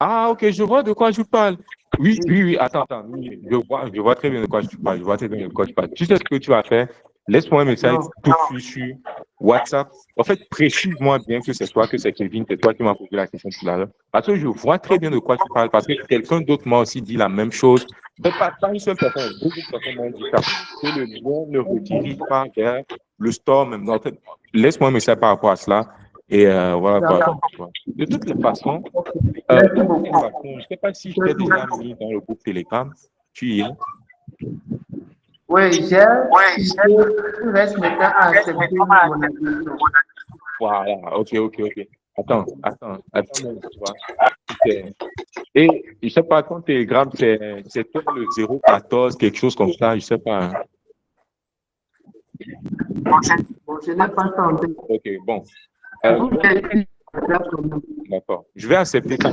Ah, ok, je vois de quoi tu parles. Oui, attends, oui, je vois très bien de quoi tu parles. Tu sais ce que tu vas faire? Laisse-moi un message tout de suite sur WhatsApp. En fait, précise-moi bien que c'est toi, que c'est Kevin, c'est toi qui m'as posé la question tout à l'heure. Parce que je vois très bien de quoi tu parles, parce que quelqu'un d'autre m'a aussi dit la même chose. Mais pas une seule personne, beaucoup de personnes m'ont dit ça. Que le lien ne redirige pas vers le store même. En fait, laisse-moi un message par rapport à cela. Et voilà quoi. De toutes les façons, je ne sais pas si je t'ai déjà mis dans le groupe Telegram. Tu y es? Oui, je reste maintenant à accepter mon adhésion. Voilà, ok. Attends, tu vois. Et je ne sais pas, ton Telegram, c'est toi le 014, quelque chose comme ça, je ne sais pas. Hein. Bon, je n'ai pas tenté. Ok, bon. D'accord. Je vais accepter ta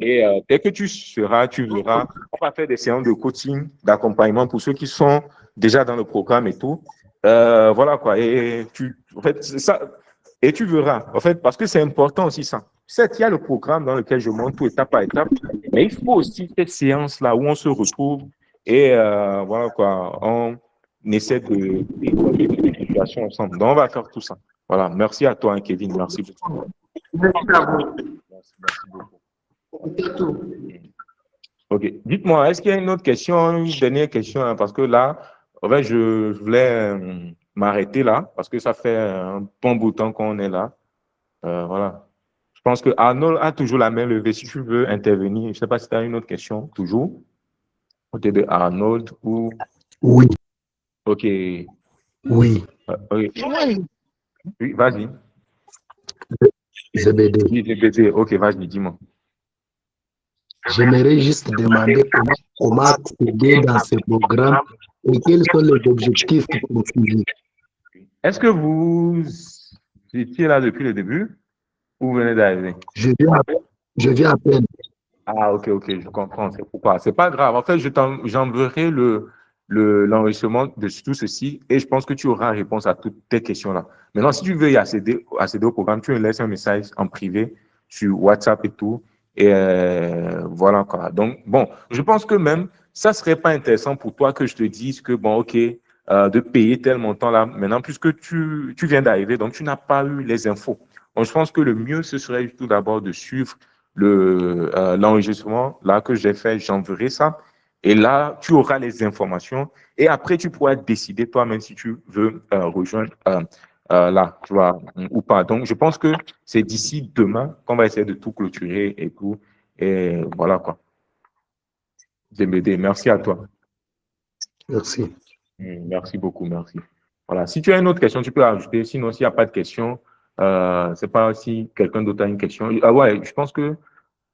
et dès que tu verras, on va faire des séances de coaching, d'accompagnement pour ceux qui sont déjà dans le programme et tout. Voilà quoi. Et en fait, c'est ça. Et tu verras, en fait, parce que c'est important aussi ça. Certes, il y a le programme dans lequel je monte tout étape par étape, mais il faut aussi cette séance-là où on se retrouve et voilà quoi, on essaie de des situations ensemble. Donc, on va faire tout ça. Voilà, merci à toi, hein, Kevin. Merci beaucoup. Merci à vous. Merci beaucoup. C'est tout. Ok. Dites-moi, est-ce qu'il y a une autre question, une dernière question, hein, parce que là, en fait, je voulais m'arrêter là, parce que ça fait un bon bout de temps qu'on est là. Voilà. Je pense que Arnold a toujours la main levée. Si tu veux intervenir, je ne sais pas si tu as une autre question, toujours. Côté de Arnold ou... Oui. Ok. Oui. Oui, vas-y. ZBD. Oui, ZBD. Ok, vas-y, dis-moi. J'aimerais juste demander comment accéder dans ce programme et quels sont les objectifs poursuivis. Est-ce que vous étiez là depuis le début ou vous venez d'arriver? Je viens à peine. Ah, ok, je comprends. C'est pourquoi. C'est pas grave. En fait, j'enverrai l'enregistrement de tout ceci et je pense que tu auras réponse à toutes tes questions-là. Maintenant, si tu veux y accéder au programme, tu me laisses un message en privé sur WhatsApp et tout. Et voilà quoi. Donc, bon, je pense que même, ça serait pas intéressant pour toi que je te dise que, bon, ok, de payer tel montant-là. Maintenant, puisque tu viens d'arriver, donc tu n'as pas eu les infos. Donc, je pense que le mieux, ce serait tout d'abord de suivre l'enregistrement là que j'ai fait. J'enverrai ça. Et là, tu auras les informations et après, tu pourras décider toi-même si tu veux rejoindre là, tu vois, ou pas. Donc, je pense que c'est d'ici demain qu'on va essayer de tout clôturer et tout. Et voilà quoi. Zembede, merci à toi. Merci. Merci beaucoup, merci. Voilà. Si tu as une autre question, tu peux ajouter. Sinon, s'il n'y a pas de question, c'est pas si quelqu'un d'autre a une question. Ah ouais, je pense que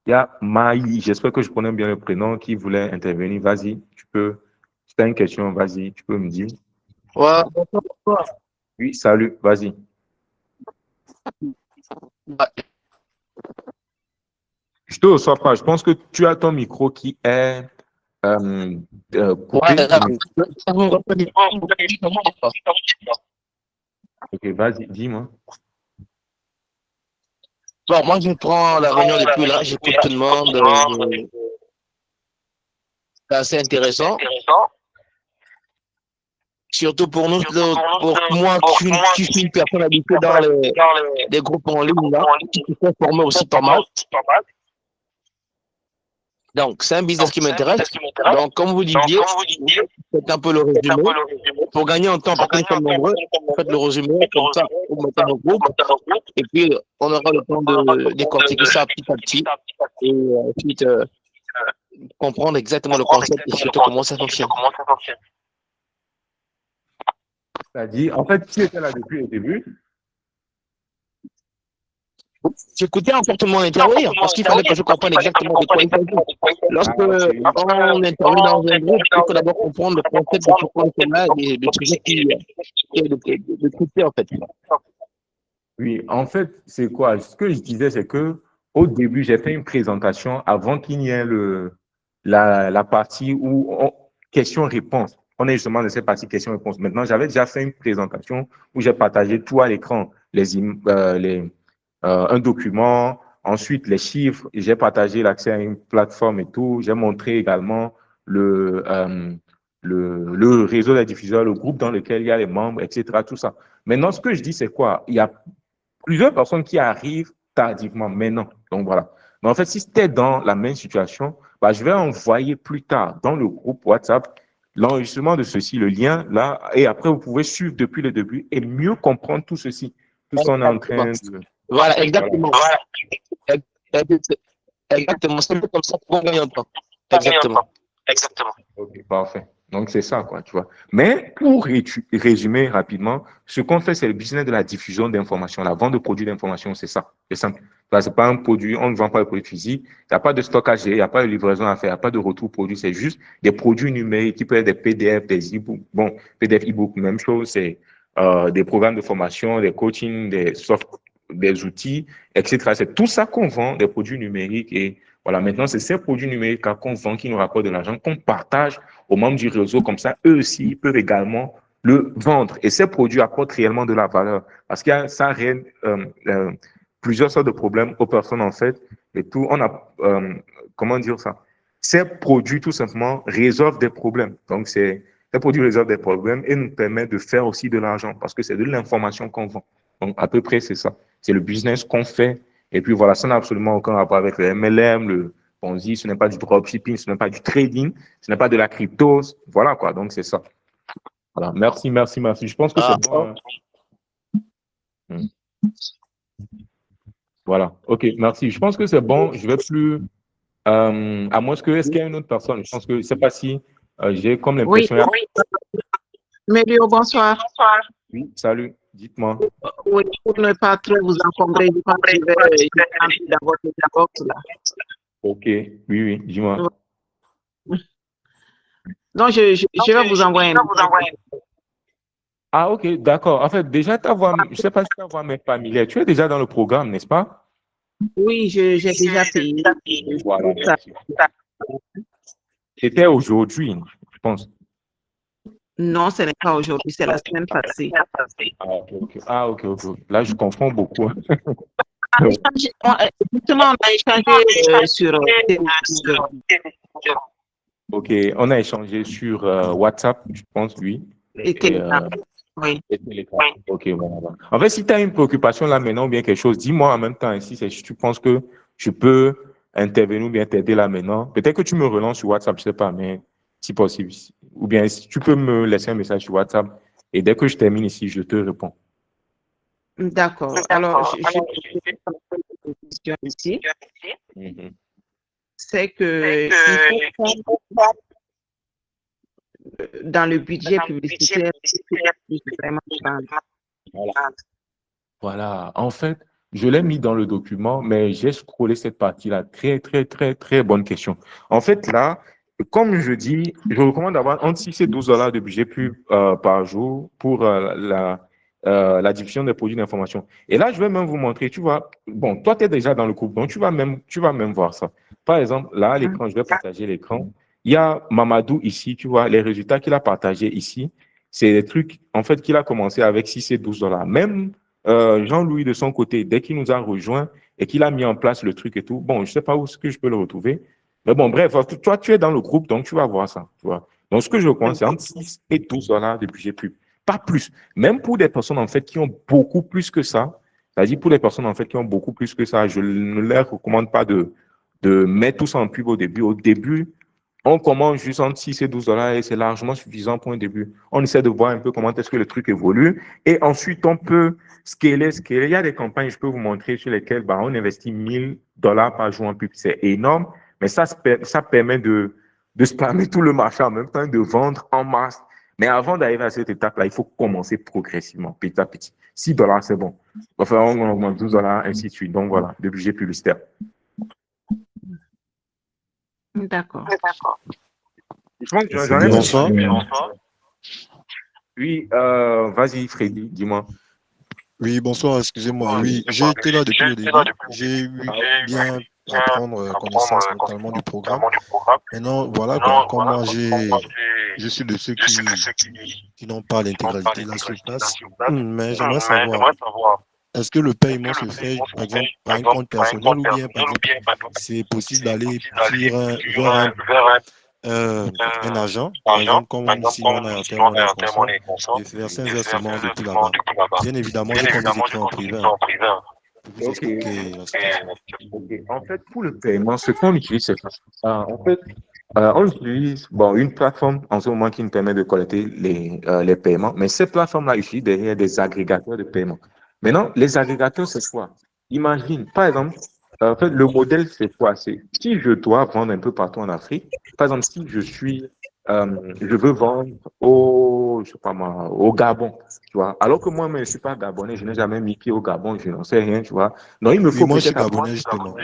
il y a Maï, j'espère que je prononce bien le prénom, qui voulait intervenir. Vas-y, tu peux. Si tu as une question, vas-y, tu peux me dire. Ouais. Oui, salut, vas-y. Je te reçois pas. Je pense que tu as ton micro qui est coupé. Ok, vas-y, dis-moi. Bon, moi, je prends la réunion depuis là, j'écoute tout le monde. C'est assez intéressant. Surtout pour nous, pour moi qui suis une personne habituée dans les groupes en ligne, là, qui se sont formés aussi pas mal. Donc, c'est un business qui m'intéresse. Donc, comme vous disiez, c'est un peu le résumé. Pour gagner en temps, parce que nous sommes nombreux, faites le résumé, comme ça, vous mettez nos groupes. Et puis, on aura le temps de décortiquer ça petit à petit. Et ensuite, comprendre exactement le concept et surtout comment ça fonctionne. C'est-à-dire, en fait, tu étais là depuis le début. J'écoutais en fait mon intervenir parce qu'il fallait que je comprenne exactement de quoi il s'agit. Lorsque on intervient dans un groupe, il faut d'abord comprendre le concept de pourquoi on est là et le sujet qui est de traiter en fait. Oui, en fait, c'est quoi? Ce que je disais, c'est que au début, j'ai fait une présentation avant qu'il n'y ait la partie où questions-réponses. On est justement dans cette partie questions-réponses. Maintenant, j'avais déjà fait une présentation où j'ai partagé tout à l'écran, un document, ensuite les chiffres, j'ai partagé l'accès à une plateforme et tout. J'ai montré également le réseau des diffuseurs, le groupe dans lequel il y a les membres, etc. Tout ça. Maintenant, ce que je dis, c'est quoi? Il y a plusieurs personnes qui arrivent tardivement maintenant. Donc voilà. Mais en fait, si c'était dans la même situation, bah, je vais envoyer plus tard dans le groupe WhatsApp l'enregistrement de ceci, le lien là, et après vous pouvez suivre depuis le début et mieux comprendre tout ceci, tout ce qu'on est en train de... Voilà, exactement. Voilà. Exactement. C'est comme ça qu'on gagne en temps. Exactement. Ok, parfait. Donc, c'est ça, quoi, tu vois. Mais pour résumer rapidement, ce qu'on fait, c'est le business de la diffusion d'informations, la vente de produits d'informations, c'est ça. C'est simple. Ce n'est pas un produit, on ne vend pas de produits physiques, il n'y a pas de stockage, il n'y a pas de livraison à faire, il n'y a pas de retour produit, c'est juste des produits numériques qui peuvent être des PDF, des e-books. Bon, PDF, e-book, même chose, c'est des programmes de formation, des coachings, des outils, etc. C'est tout ça qu'on vend, des produits numériques. Et voilà, maintenant, c'est ces produits numériques qu'on vend qui nous rapportent de l'argent, qu'on partage aux membres du réseau. Comme ça, eux aussi, ils peuvent également le vendre. Et ces produits apportent réellement de la valeur. Parce qu'il y a ça plusieurs sortes de problèmes aux personnes, en fait. Et tout, on a, comment dire ça? Ces produits, tout simplement, résolvent des problèmes. Donc, ces produits résolvent des problèmes et nous permettent de faire aussi de l'argent parce que c'est de l'information qu'on vend. Donc, à peu près, c'est ça. C'est le business qu'on fait. Et puis, voilà, ça n'a absolument aucun rapport avec le MLM, le Ponzi, ce n'est pas du dropshipping, ce n'est pas du trading, ce n'est pas de la crypto. Voilà, quoi. Donc, c'est ça. Voilà. Merci. Je pense que c'est bon. Voilà. OK, merci. Je pense que c'est bon. Je vais plus... à moins que... Est-ce qu'il y a une autre personne? Je pense que... Je ne sais pas si j'ai comme l'impression... Oui. Mélio, bonsoir. Oui, salut. Dites-moi. Oui, pour ne pas trop vous encombrer, je pense que je vais entrer dans votre box là. OK, oui, dis-moi. Donc, je vais vous envoyer un. Ah, OK, d'accord. En fait, déjà, ta voix, je ne sais pas si ta voix m'est familière. Tu es déjà dans le programme, n'est-ce pas? Oui, j'ai déjà payé. Voilà, merci. C'était aujourd'hui, je pense. Non, ce n'est pas aujourd'hui, c'est la semaine passée. Ah, OK. Là, je confonds beaucoup. Justement, on a échangé sur... OK, on a échangé sur WhatsApp, je pense, oui. Et Telegram. Oui. Et Telegram. OK, voilà. En fait, si tu as une préoccupation là maintenant ou bien quelque chose, dis-moi en même temps ici, si tu penses que je peux intervenir ou bien t'aider là maintenant. Peut-être que tu me relances sur WhatsApp, je ne sais pas, mais si possible. Ou bien, si tu peux me laisser un message sur WhatsApp et dès que je termine ici, je te réponds. D'accord. Alors, je une question ici. C'est que il faut dans le budget publicitaire, vraiment Voilà. En fait, je l'ai mis dans le document, mais j'ai scrollé cette partie-là. Très, très, très, très bonne question. En fait, là, comme je dis, je recommande d'avoir entre 6 et 12 $ de budget pub par jour pour la diffusion des produits d'information. Et là, je vais même vous montrer, tu vois, bon, toi, tu es déjà dans le groupe, donc tu vas même voir ça. Par exemple, là, à l'écran, je vais partager l'écran. Il y a Mamadou ici, tu vois, les résultats qu'il a partagés ici, c'est des trucs, en fait, qu'il a commencé avec 6 et 12 $. Même Jean-Louis, de son côté, dès qu'il nous a rejoints et qu'il a mis en place le truc et tout, bon, je ne sais pas où est-ce que je peux le retrouver. Mais bon, bref, toi, tu es dans le groupe, donc tu vas voir ça. Tu vois. Donc, ce que je recommande, c'est entre 6 et 12 $ de budget pub. Pas plus. Même pour des personnes, en fait, qui ont beaucoup plus que ça, c'est-à-dire pour les personnes, en fait, qui ont beaucoup plus que ça, je ne leur recommande pas de mettre tout ça en pub au début. Au début, on commence juste entre 6 et 12 $ et c'est largement suffisant pour un début. On essaie de voir un peu comment est-ce que le truc évolue et ensuite on peut scaler. Il y a des campagnes, je peux vous montrer, sur lesquelles on investit 1000 $ par jour en pub. C'est énorme, mais ça permet de spammer tout le marché en même temps, de vendre en masse. Mais avant d'arriver à cette étape-là, il faut commencer progressivement, petit à petit. 6 $, c'est bon. Enfin, on augmente 12 $, ainsi de suite. Donc voilà, le budget publicitaire. D'accord. Bonsoir. Oui, vas-y, Freddy, dis-moi. Oui, bonsoir, excusez-moi. Oui, j'ai été là depuis le début. J'ai eu bien à prendre connaissance notamment du programme. Maintenant, voilà, comme moi, je suis de ceux qui n'ont pas l'intégralité là sur place. Mais j'aimerais savoir, est-ce que le paiement se fait, par exemple, par un compte personnel ou bien, par exemple, c'est possible d'aller vers un agent, par exemple, comme ici, on a Airtel Money Consort, et faire 5 versements depuis là-bas. Bien évidemment, je compte des écrits en privé. Pour vous expliquer la situation. En fait, pour le paiement, ce qu'on utilise, c'est ça. En fait, on utilise une plateforme en ce moment qui nous permet de collecter les paiements, mais cette plateforme-là utilise derrière des agrégateurs de paiement. Maintenant, les agrégateurs, c'est quoi? Imagine, par exemple, en fait, le modèle, c'est quoi? C'est si je dois vendre un peu partout en Afrique, par exemple, si je veux vendre au Gabon, tu vois, alors que moi, je ne suis pas gabonais, je n'ai jamais mis pied au Gabon, je n'en sais rien, tu vois. Donc, il me faut moi, je suis gabonais, justement.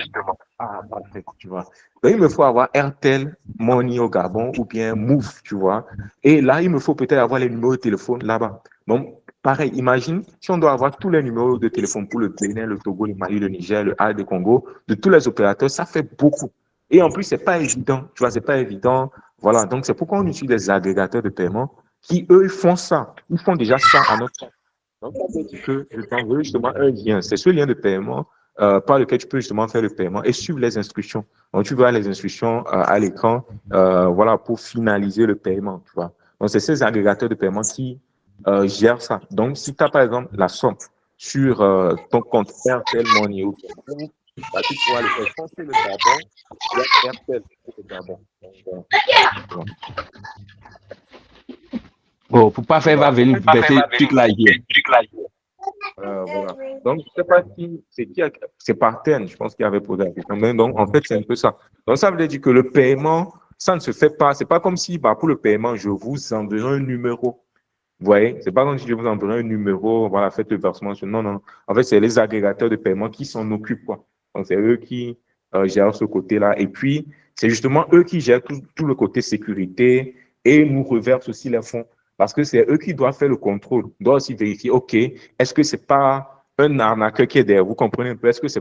Ah, parfait, tu vois. Donc, il me faut avoir Airtel Money au Gabon ou bien Move, tu vois. Et là, il me faut peut-être avoir les numéros de téléphone là-bas. Donc, pareil, imagine si on doit avoir tous les numéros de téléphone pour le Bénin, le Togo, le Mali, le Niger, le AD Congo, de tous les opérateurs, ça fait beaucoup. Et en plus, c'est pas évident, tu vois, c'est pas évident. Voilà, donc c'est pourquoi on utilise des agrégateurs de paiement qui, eux, font ça. Ils font déjà ça à notre temps. Donc, ça veut dire que je t'envoie justement un lien. C'est ce lien de paiement par lequel tu peux justement faire le paiement et suivre les instructions. Donc, tu vois les instructions à l'écran, voilà, pour finaliser le paiement, tu vois. Donc, c'est ces agrégateurs de paiement qui gère ça. Donc, si tu as par exemple la somme sur ton compte Airtel Money, bah, tu pourras le faire passer le Gabon via Airtel le Gabon. Bon, pour pas faire va venir baisser toute la vie. Voilà. Donc, je ne sais pas si c'est par thème, je pense qu'il y avait posé la question. Mais donc, en fait, c'est un peu ça. Donc, ça veut dire que le paiement, ça ne se fait pas. C'est pas comme si, pour le paiement, je vous enverrai un numéro. Vous voyez, c'est pas comme si je vous enverrai un numéro, voilà, faites le versement. Non, non. En fait, c'est les agrégateurs de paiement qui s'en occupent, quoi. Donc, c'est eux qui gèrent ce côté-là. Et puis, c'est justement eux qui gèrent tout le côté sécurité et nous reversent aussi les fonds. Parce que c'est eux qui doivent faire le contrôle. Ils doivent aussi vérifier, OK, est-ce que c'est pas un arnaqueur qui est derrière? Vous comprenez un peu? Est-ce que ce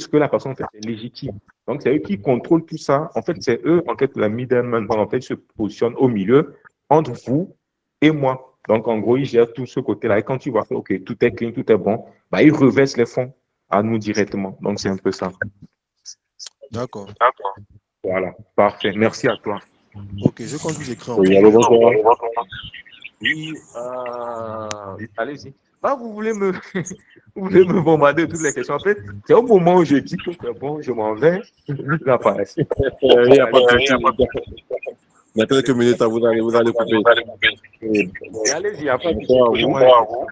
que la personne fait est légitime? Donc, c'est eux qui contrôlent tout ça. En fait, c'est eux, en fait, la middleman, en fait, se positionnent au milieu entre vous et moi. Donc, en gros, ils gèrent tout ce côté-là. Et quand tu vois que, OK, tout est clean, tout est bon, ils reversent les fonds à nous directement. Donc, c'est un peu ça. D'accord. Voilà, parfait. Merci à toi. Ok, je compte vous écrire. Oui, allô, bonjour. Oui, allez-y. Vous voulez me bombarder toutes les questions. En fait, c'est au moment où je dis que c'est bon, je m'en vais. Dans quelques minutes, vous allez couper. Et allez-y, après, Bonsoir à vous.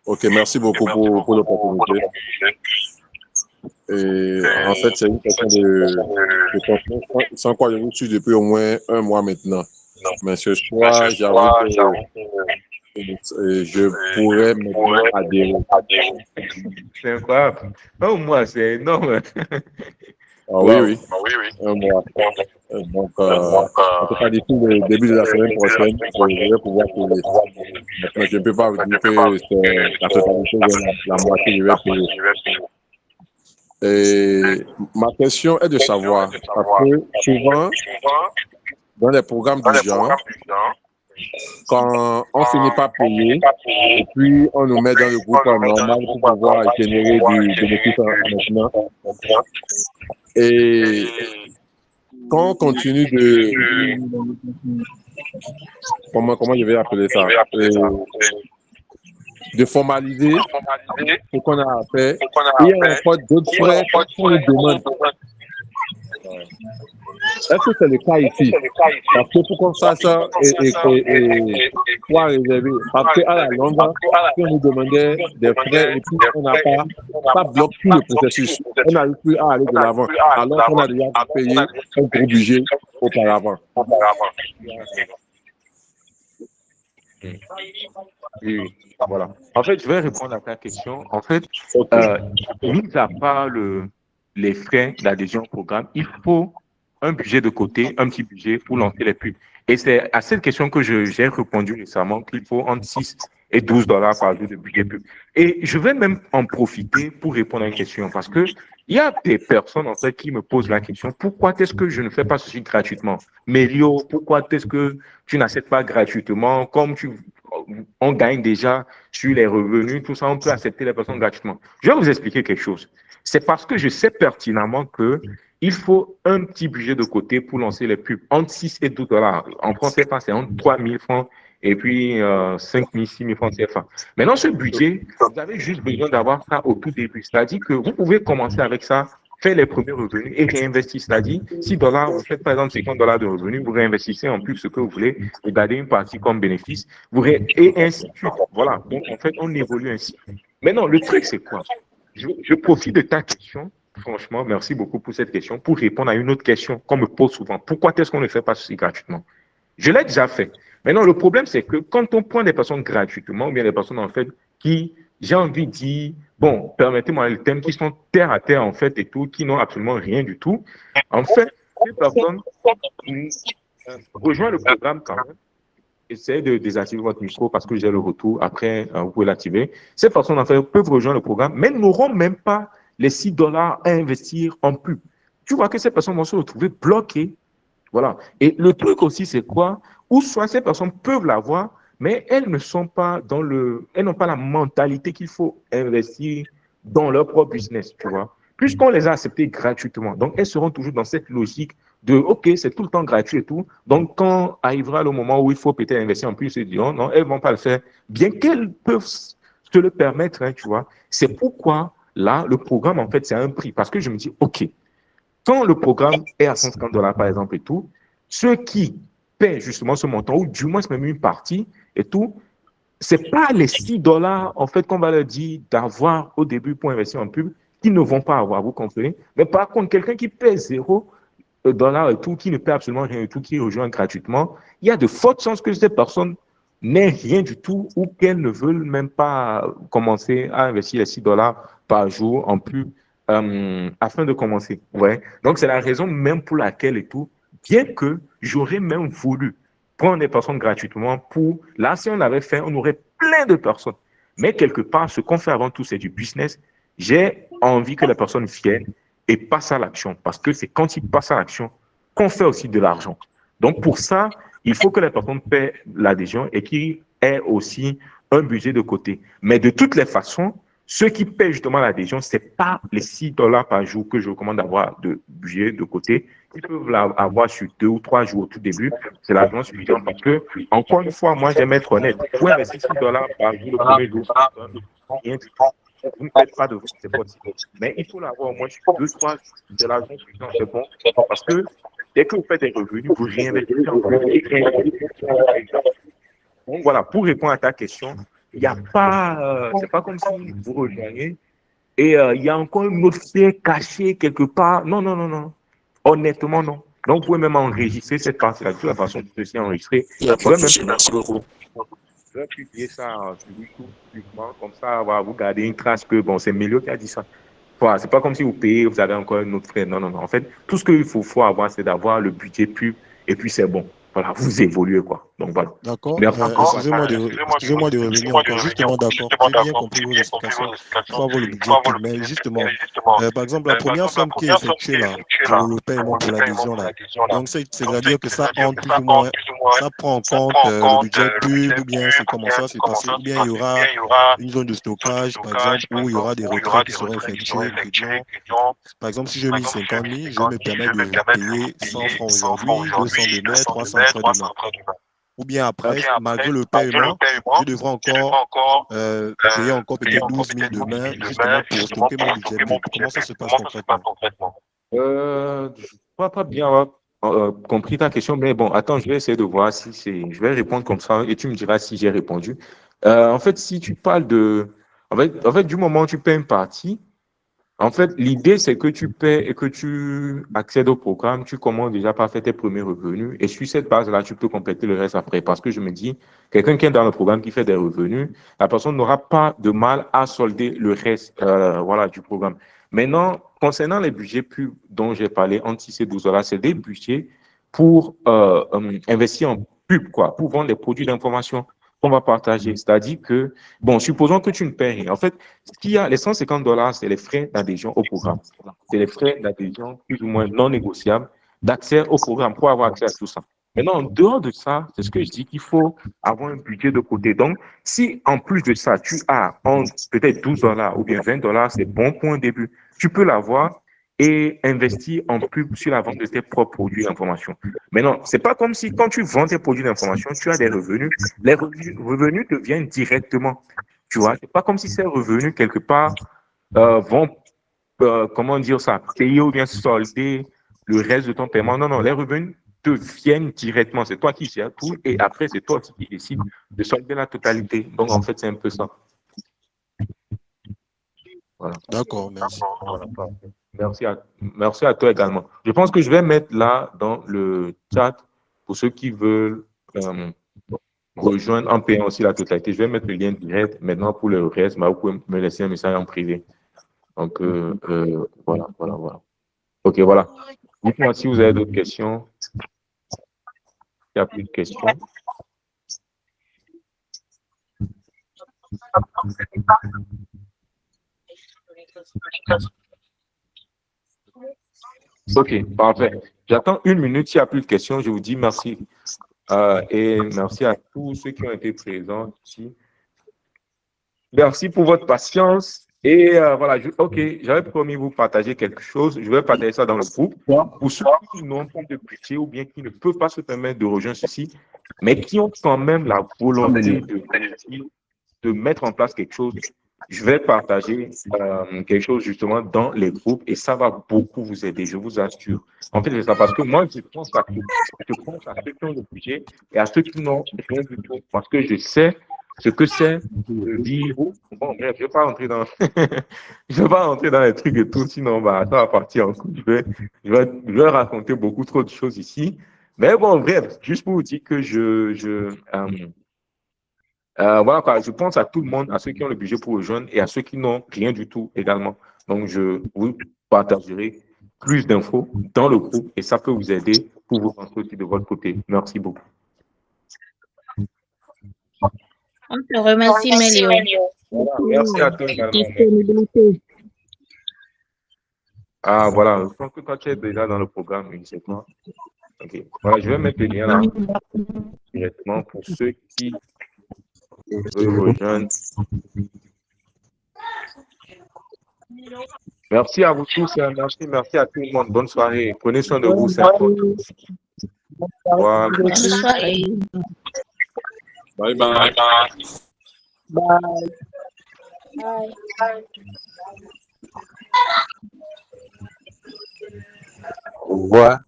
Ok, merci beaucoup pour l'opportunité. Et en fait, c'est une question de confiance, sans quoi je vous suis depuis au moins 1 mois maintenant. Mais ce soir, j'avoue que je pourrais maintenant adhérer. C'est incroyable. 1 mois, c'est énorme. Ah oui. 1 mois. Donc, en tout cas, d'ici le début de la semaine prochaine, je vais pouvoir payer. Maintenant, je ne peux pas vous dire que c'est la totalité de la moitié, je vais payer. Et ma question est de savoir, parce que souvent, dans les programmes du genre, quand on finit par payer, et puis on nous met dans le groupe normal pour pouvoir générer du bénéfice maintenant. Et quand on continue comment je vais appeler ça, de formaliser ce qu'on a fait, il y a encore d'autres frais qu'on nous demande. Est-ce que c'est le cas ici? Parce que pour qu'on fasse ça et pouvoir réserver, parce qu'à la longue, si on nous demandait des frais et puis on n'a pas bloqué tout le processus, on n'arrive plus à aller de l'avant, alors qu'on a déjà payé un gros budget auparavant. Oui, voilà. En fait, je vais répondre à ta question. En fait, mis à part les frais d'adhésion au programme, il faut un budget de côté, un petit budget pour lancer les pubs. Et c'est à cette question que j'ai répondu récemment qu'il faut entre 6 et 12 $ par jour de budget pub. Et je vais même en profiter pour répondre à une question parce que il y a des personnes en fait qui me posent la question, pourquoi est-ce que je ne fais pas ceci gratuitement? Mélio, pourquoi est-ce que tu n'acceptes pas gratuitement? Comme on gagne déjà sur les revenus, tout ça, on peut accepter les personnes gratuitement. Je vais vous expliquer quelque chose. C'est parce que je sais pertinemment que il faut un petit budget de côté pour lancer les pubs, entre 6 et 12 $. En français, c'est entre 3 000 francs et puis 5 000, 6 000 francs CFA. Maintenant, ce budget, vous avez juste besoin d'avoir ça au tout début. C'est-à-dire que vous pouvez commencer avec ça, faire les premiers revenus et réinvestir. C'est-à-dire, 6 $, vous faites par exemple 50 $ de revenus, vous réinvestissez en plus ce que vous voulez, vous gardez une partie comme bénéfice, et ainsi de suite. Voilà. Donc, en fait, on évolue ainsi. Maintenant, le truc, c'est quoi? Je profite de ta question. Franchement, merci beaucoup pour cette question, pour répondre à une autre question qu'on me pose souvent. Pourquoi est-ce qu'on ne fait pas ceci gratuitement? Je l'ai déjà fait. Maintenant, le problème, c'est que quand on prend des personnes gratuitement, ou bien des personnes, en fait, qui, j'ai envie de dire, bon, permettez-moi le thème, qui sont terre à terre, en fait, et tout, qui n'ont absolument rien du tout. En fait, ces personnes rejoignent le programme quand même. Essayez de désactiver votre micro parce que j'ai le retour. Après, vous pouvez l'activer. Ces personnes, en fait, peuvent rejoindre le programme, mais n'auront même pas les 6 $ à investir en pub. Tu vois que ces personnes vont se retrouver bloquées. Voilà. Et le truc aussi, c'est quoi? Ou soit ces personnes peuvent l'avoir, mais elles ne sont pas elles n'ont pas la mentalité qu'il faut investir dans leur propre business, tu vois. Puisqu'on les a acceptées gratuitement. Donc, elles seront toujours dans cette logique de, OK, c'est tout le temps gratuit et tout. Donc, quand arrivera le moment où il faut peut-être investir en plus, ils se diront, non, elles ne vont pas le faire. Bien qu'elles peuvent se le permettre, hein, tu vois. C'est pourquoi là, le programme, en fait, c'est un prix. Parce que je me dis, OK, quand le programme est à 150 $ par exemple et tout, ceux qui paient justement ce montant, ou du moins même une partie et tout, c'est pas les 6 $ en fait qu'on va leur dire d'avoir au début pour investir en pub, qui ne vont pas avoir, vous comprenez? Mais par contre, quelqu'un qui paie 0 $ et tout, qui ne paie absolument rien du tout, qui rejoint gratuitement, il y a de fortes chances que ces personnes n'aient rien du tout ou qu'elles ne veulent même pas commencer à investir les 6 $ par jour en pub afin de commencer. Ouais. Donc, c'est la raison même pour laquelle et tout, bien que j'aurais même voulu prendre des personnes gratuitement pour, là, si on l'avait fait, on aurait plein de personnes. Mais quelque part, ce qu'on fait avant tout, c'est du business. J'ai envie que les personnes viennent et passent à l'action parce que c'est quand ils passent à l'action qu'on fait aussi de l'argent. Donc, pour ça, il faut que les personnes paient l'adhésion et qu'ils aient aussi un budget de côté. Mais de toutes les façons, ceux qui paient justement l'adhésion, ce n'est pas les 6 $ par jour que je recommande d'avoir de budget de côté. Ils peuvent l'avoir sur 2 ou 3 jours au tout début. C'est l'argent suffisant parce que, encore une fois, moi, j'aime être honnête. Vous investissez 6 $ par jour le premier jour, rien du tout. Vous ne faites pas de vous, c'est possible. Mais il faut l'avoir au moins sur 2 ou 3 jours. C'est l'argent suffisant, c'est bon. Parce que Dès que vous faites des revenus, vous réinvestissez en plus. Donc voilà, pour répondre à ta question, il n'y a pas, c'est pas comme si vous rejoignez et il y a encore une autre fée cachée quelque part. Non, non, non, non. Honnêtement, non. Donc, vous pouvez même enregistrer cette partie-là. De toute façon, tout ceci est enregistré. Il n'y a Je pas vais de même souci, merci beaucoup. je vais publier ça sur YouTube publiquement. Comme ça, voilà, vous gardez une trace que, bon, c'est Mélio qui a dit ça. Voilà, c'est pas comme si vous payez, vous avez encore un autre frais. Non, non, non. En fait, tout ce qu'il faut avoir, c'est d'avoir le budget pub et puis c'est bon. Voilà, vous évoluez, quoi. Donc, voilà. D'accord. Merci encore. Excusez-moi de revenir encore. Justement, d'accord. J'ai bien compris vos explications. Il faut avoir le budget pub. Mais justement, par exemple, la première somme qui est effectuée là, pour le paiement pour l'adhésion là, donc c'est-à-dire que ça entre plus ou moins, ça prend en compte le budget pub ou bien c'est comment ça c'est passé, ou bien il y aura une zone de stockage, par exemple, où il y aura des retraits qui seront effectués. Par exemple, si je mets 50 000, je me permets de payer 100 francs aujourd'hui, 200 demain, 300 après-demain. Ou bien après, malgré le paiement, je devrais encore payer encore peut-être 12 000 demain, justement pour stocker mon budget. Comment ça se passe concrètement? Je ne crois pas bien avoir compris ta question, mais bon, attends, je vais essayer de voir si c'est. Je vais répondre comme ça et tu me diras si j'ai répondu. En fait, si tu parles de. En fait, du moment où tu paies une partie, en fait, l'idée, c'est que tu paies et que tu accèdes au programme, tu commences déjà par faire tes premiers revenus et sur cette base-là, tu peux compléter le reste après. Parce que je me dis, quelqu'un qui est dans le programme qui fait des revenus, la personne n'aura pas de mal à solder le reste voilà, du programme. Maintenant, concernant les budgets pubs dont j'ai parlé, entre 6 et 12 dollars, c'est des budgets pour investir en pub, quoi, pour vendre des produits d'information qu'on va partager. C'est-à-dire que, bon, supposons que tu ne paies rien. En fait, ce qu'il y a, les 150 dollars, c'est les frais d'adhésion au programme. C'est les frais d'adhésion plus ou moins non négociables d'accès au programme pour avoir accès à tout ça. Maintenant, en dehors de ça, c'est ce que je dis qu'il faut avoir un budget de côté. Donc, si en plus de ça, tu as peut-être 12 dollars ou bien 20 dollars, c'est bon pour un début. Tu peux l'avoir et investir en pub sur la vente de tes propres produits d'information. Mais non, c'est pas comme si quand tu vends tes produits d'information, tu as des revenus. Les revenus te viennent directement. Tu vois, c'est pas comme si ces revenus, quelque part, vont, comment dire ça, payer ou bien solder le reste de ton paiement. Non, non, les revenus te viennent directement. C'est toi qui gères tout et après, c'est toi qui décides de solder la totalité. Donc, en fait, c'est un peu ça. Voilà. D'accord, merci. Voilà. Merci à toi également. Je pense que je vais mettre là dans le chat pour ceux qui veulent rejoindre en payant aussi la totalité. Je vais mettre le lien direct. Maintenant, pour le reste, vous pouvez me laisser un message en privé. Donc, voilà. OK, voilà. Dites-moi si vous avez d'autres questions. Il n'y a plus de questions. OK, parfait. J'attends une minute. S'il n'y a plus de questions, je vous dis merci. Et merci à tous ceux qui ont été présents ici. Merci pour votre patience. Et voilà, OK, j'avais promis de vous partager quelque chose. Je vais partager ça dans le groupe. Pour ceux qui n'ont pas de budget ou bien qui ne peuvent pas se permettre de rejoindre ceci, mais qui ont quand même la volonté de mettre en place quelque chose, je vais partager quelque chose justement dans les groupes et ça va beaucoup vous aider, je vous assure. En fait, c'est ça parce que moi, je pense à ceux qui ont le budget et à ceux qui n'ont rien du tout parce que je sais ce que c'est de dire. Bon, bref, je ne vais pas rentrer dans je vais pas rentrer dans les trucs et tout, sinon ça va partir en coup. Je vais raconter beaucoup trop de choses ici. Mais bon, bref, juste pour vous dire que voilà quoi, je pense à tout le monde, à ceux qui ont le budget pour rejoindre et à ceux qui n'ont rien du tout également. Donc, je vous partagerai plus d'infos dans le groupe et ça peut vous aider pour vous rentrer aussi de votre côté. Merci beaucoup. On te remercie, Mélio. Voilà, merci à toi également. Ah, voilà, je pense que toi, tu es déjà dans le programme, exactement. OK. Voilà, je vais mettre le lien là directement pour ceux qui veulent rejoindre. Merci à vous tous, merci à tout le monde. Bonne soirée. Prenez soin de vous, c'est important. Voilà. Bonne soirée. Bye bye. Bye. Au revoir.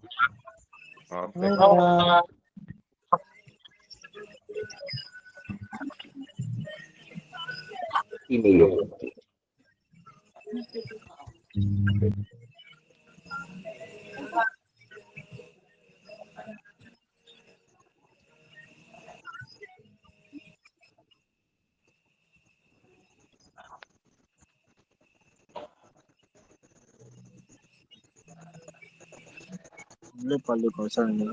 Au revoir. Je voulais parler comme ça, mais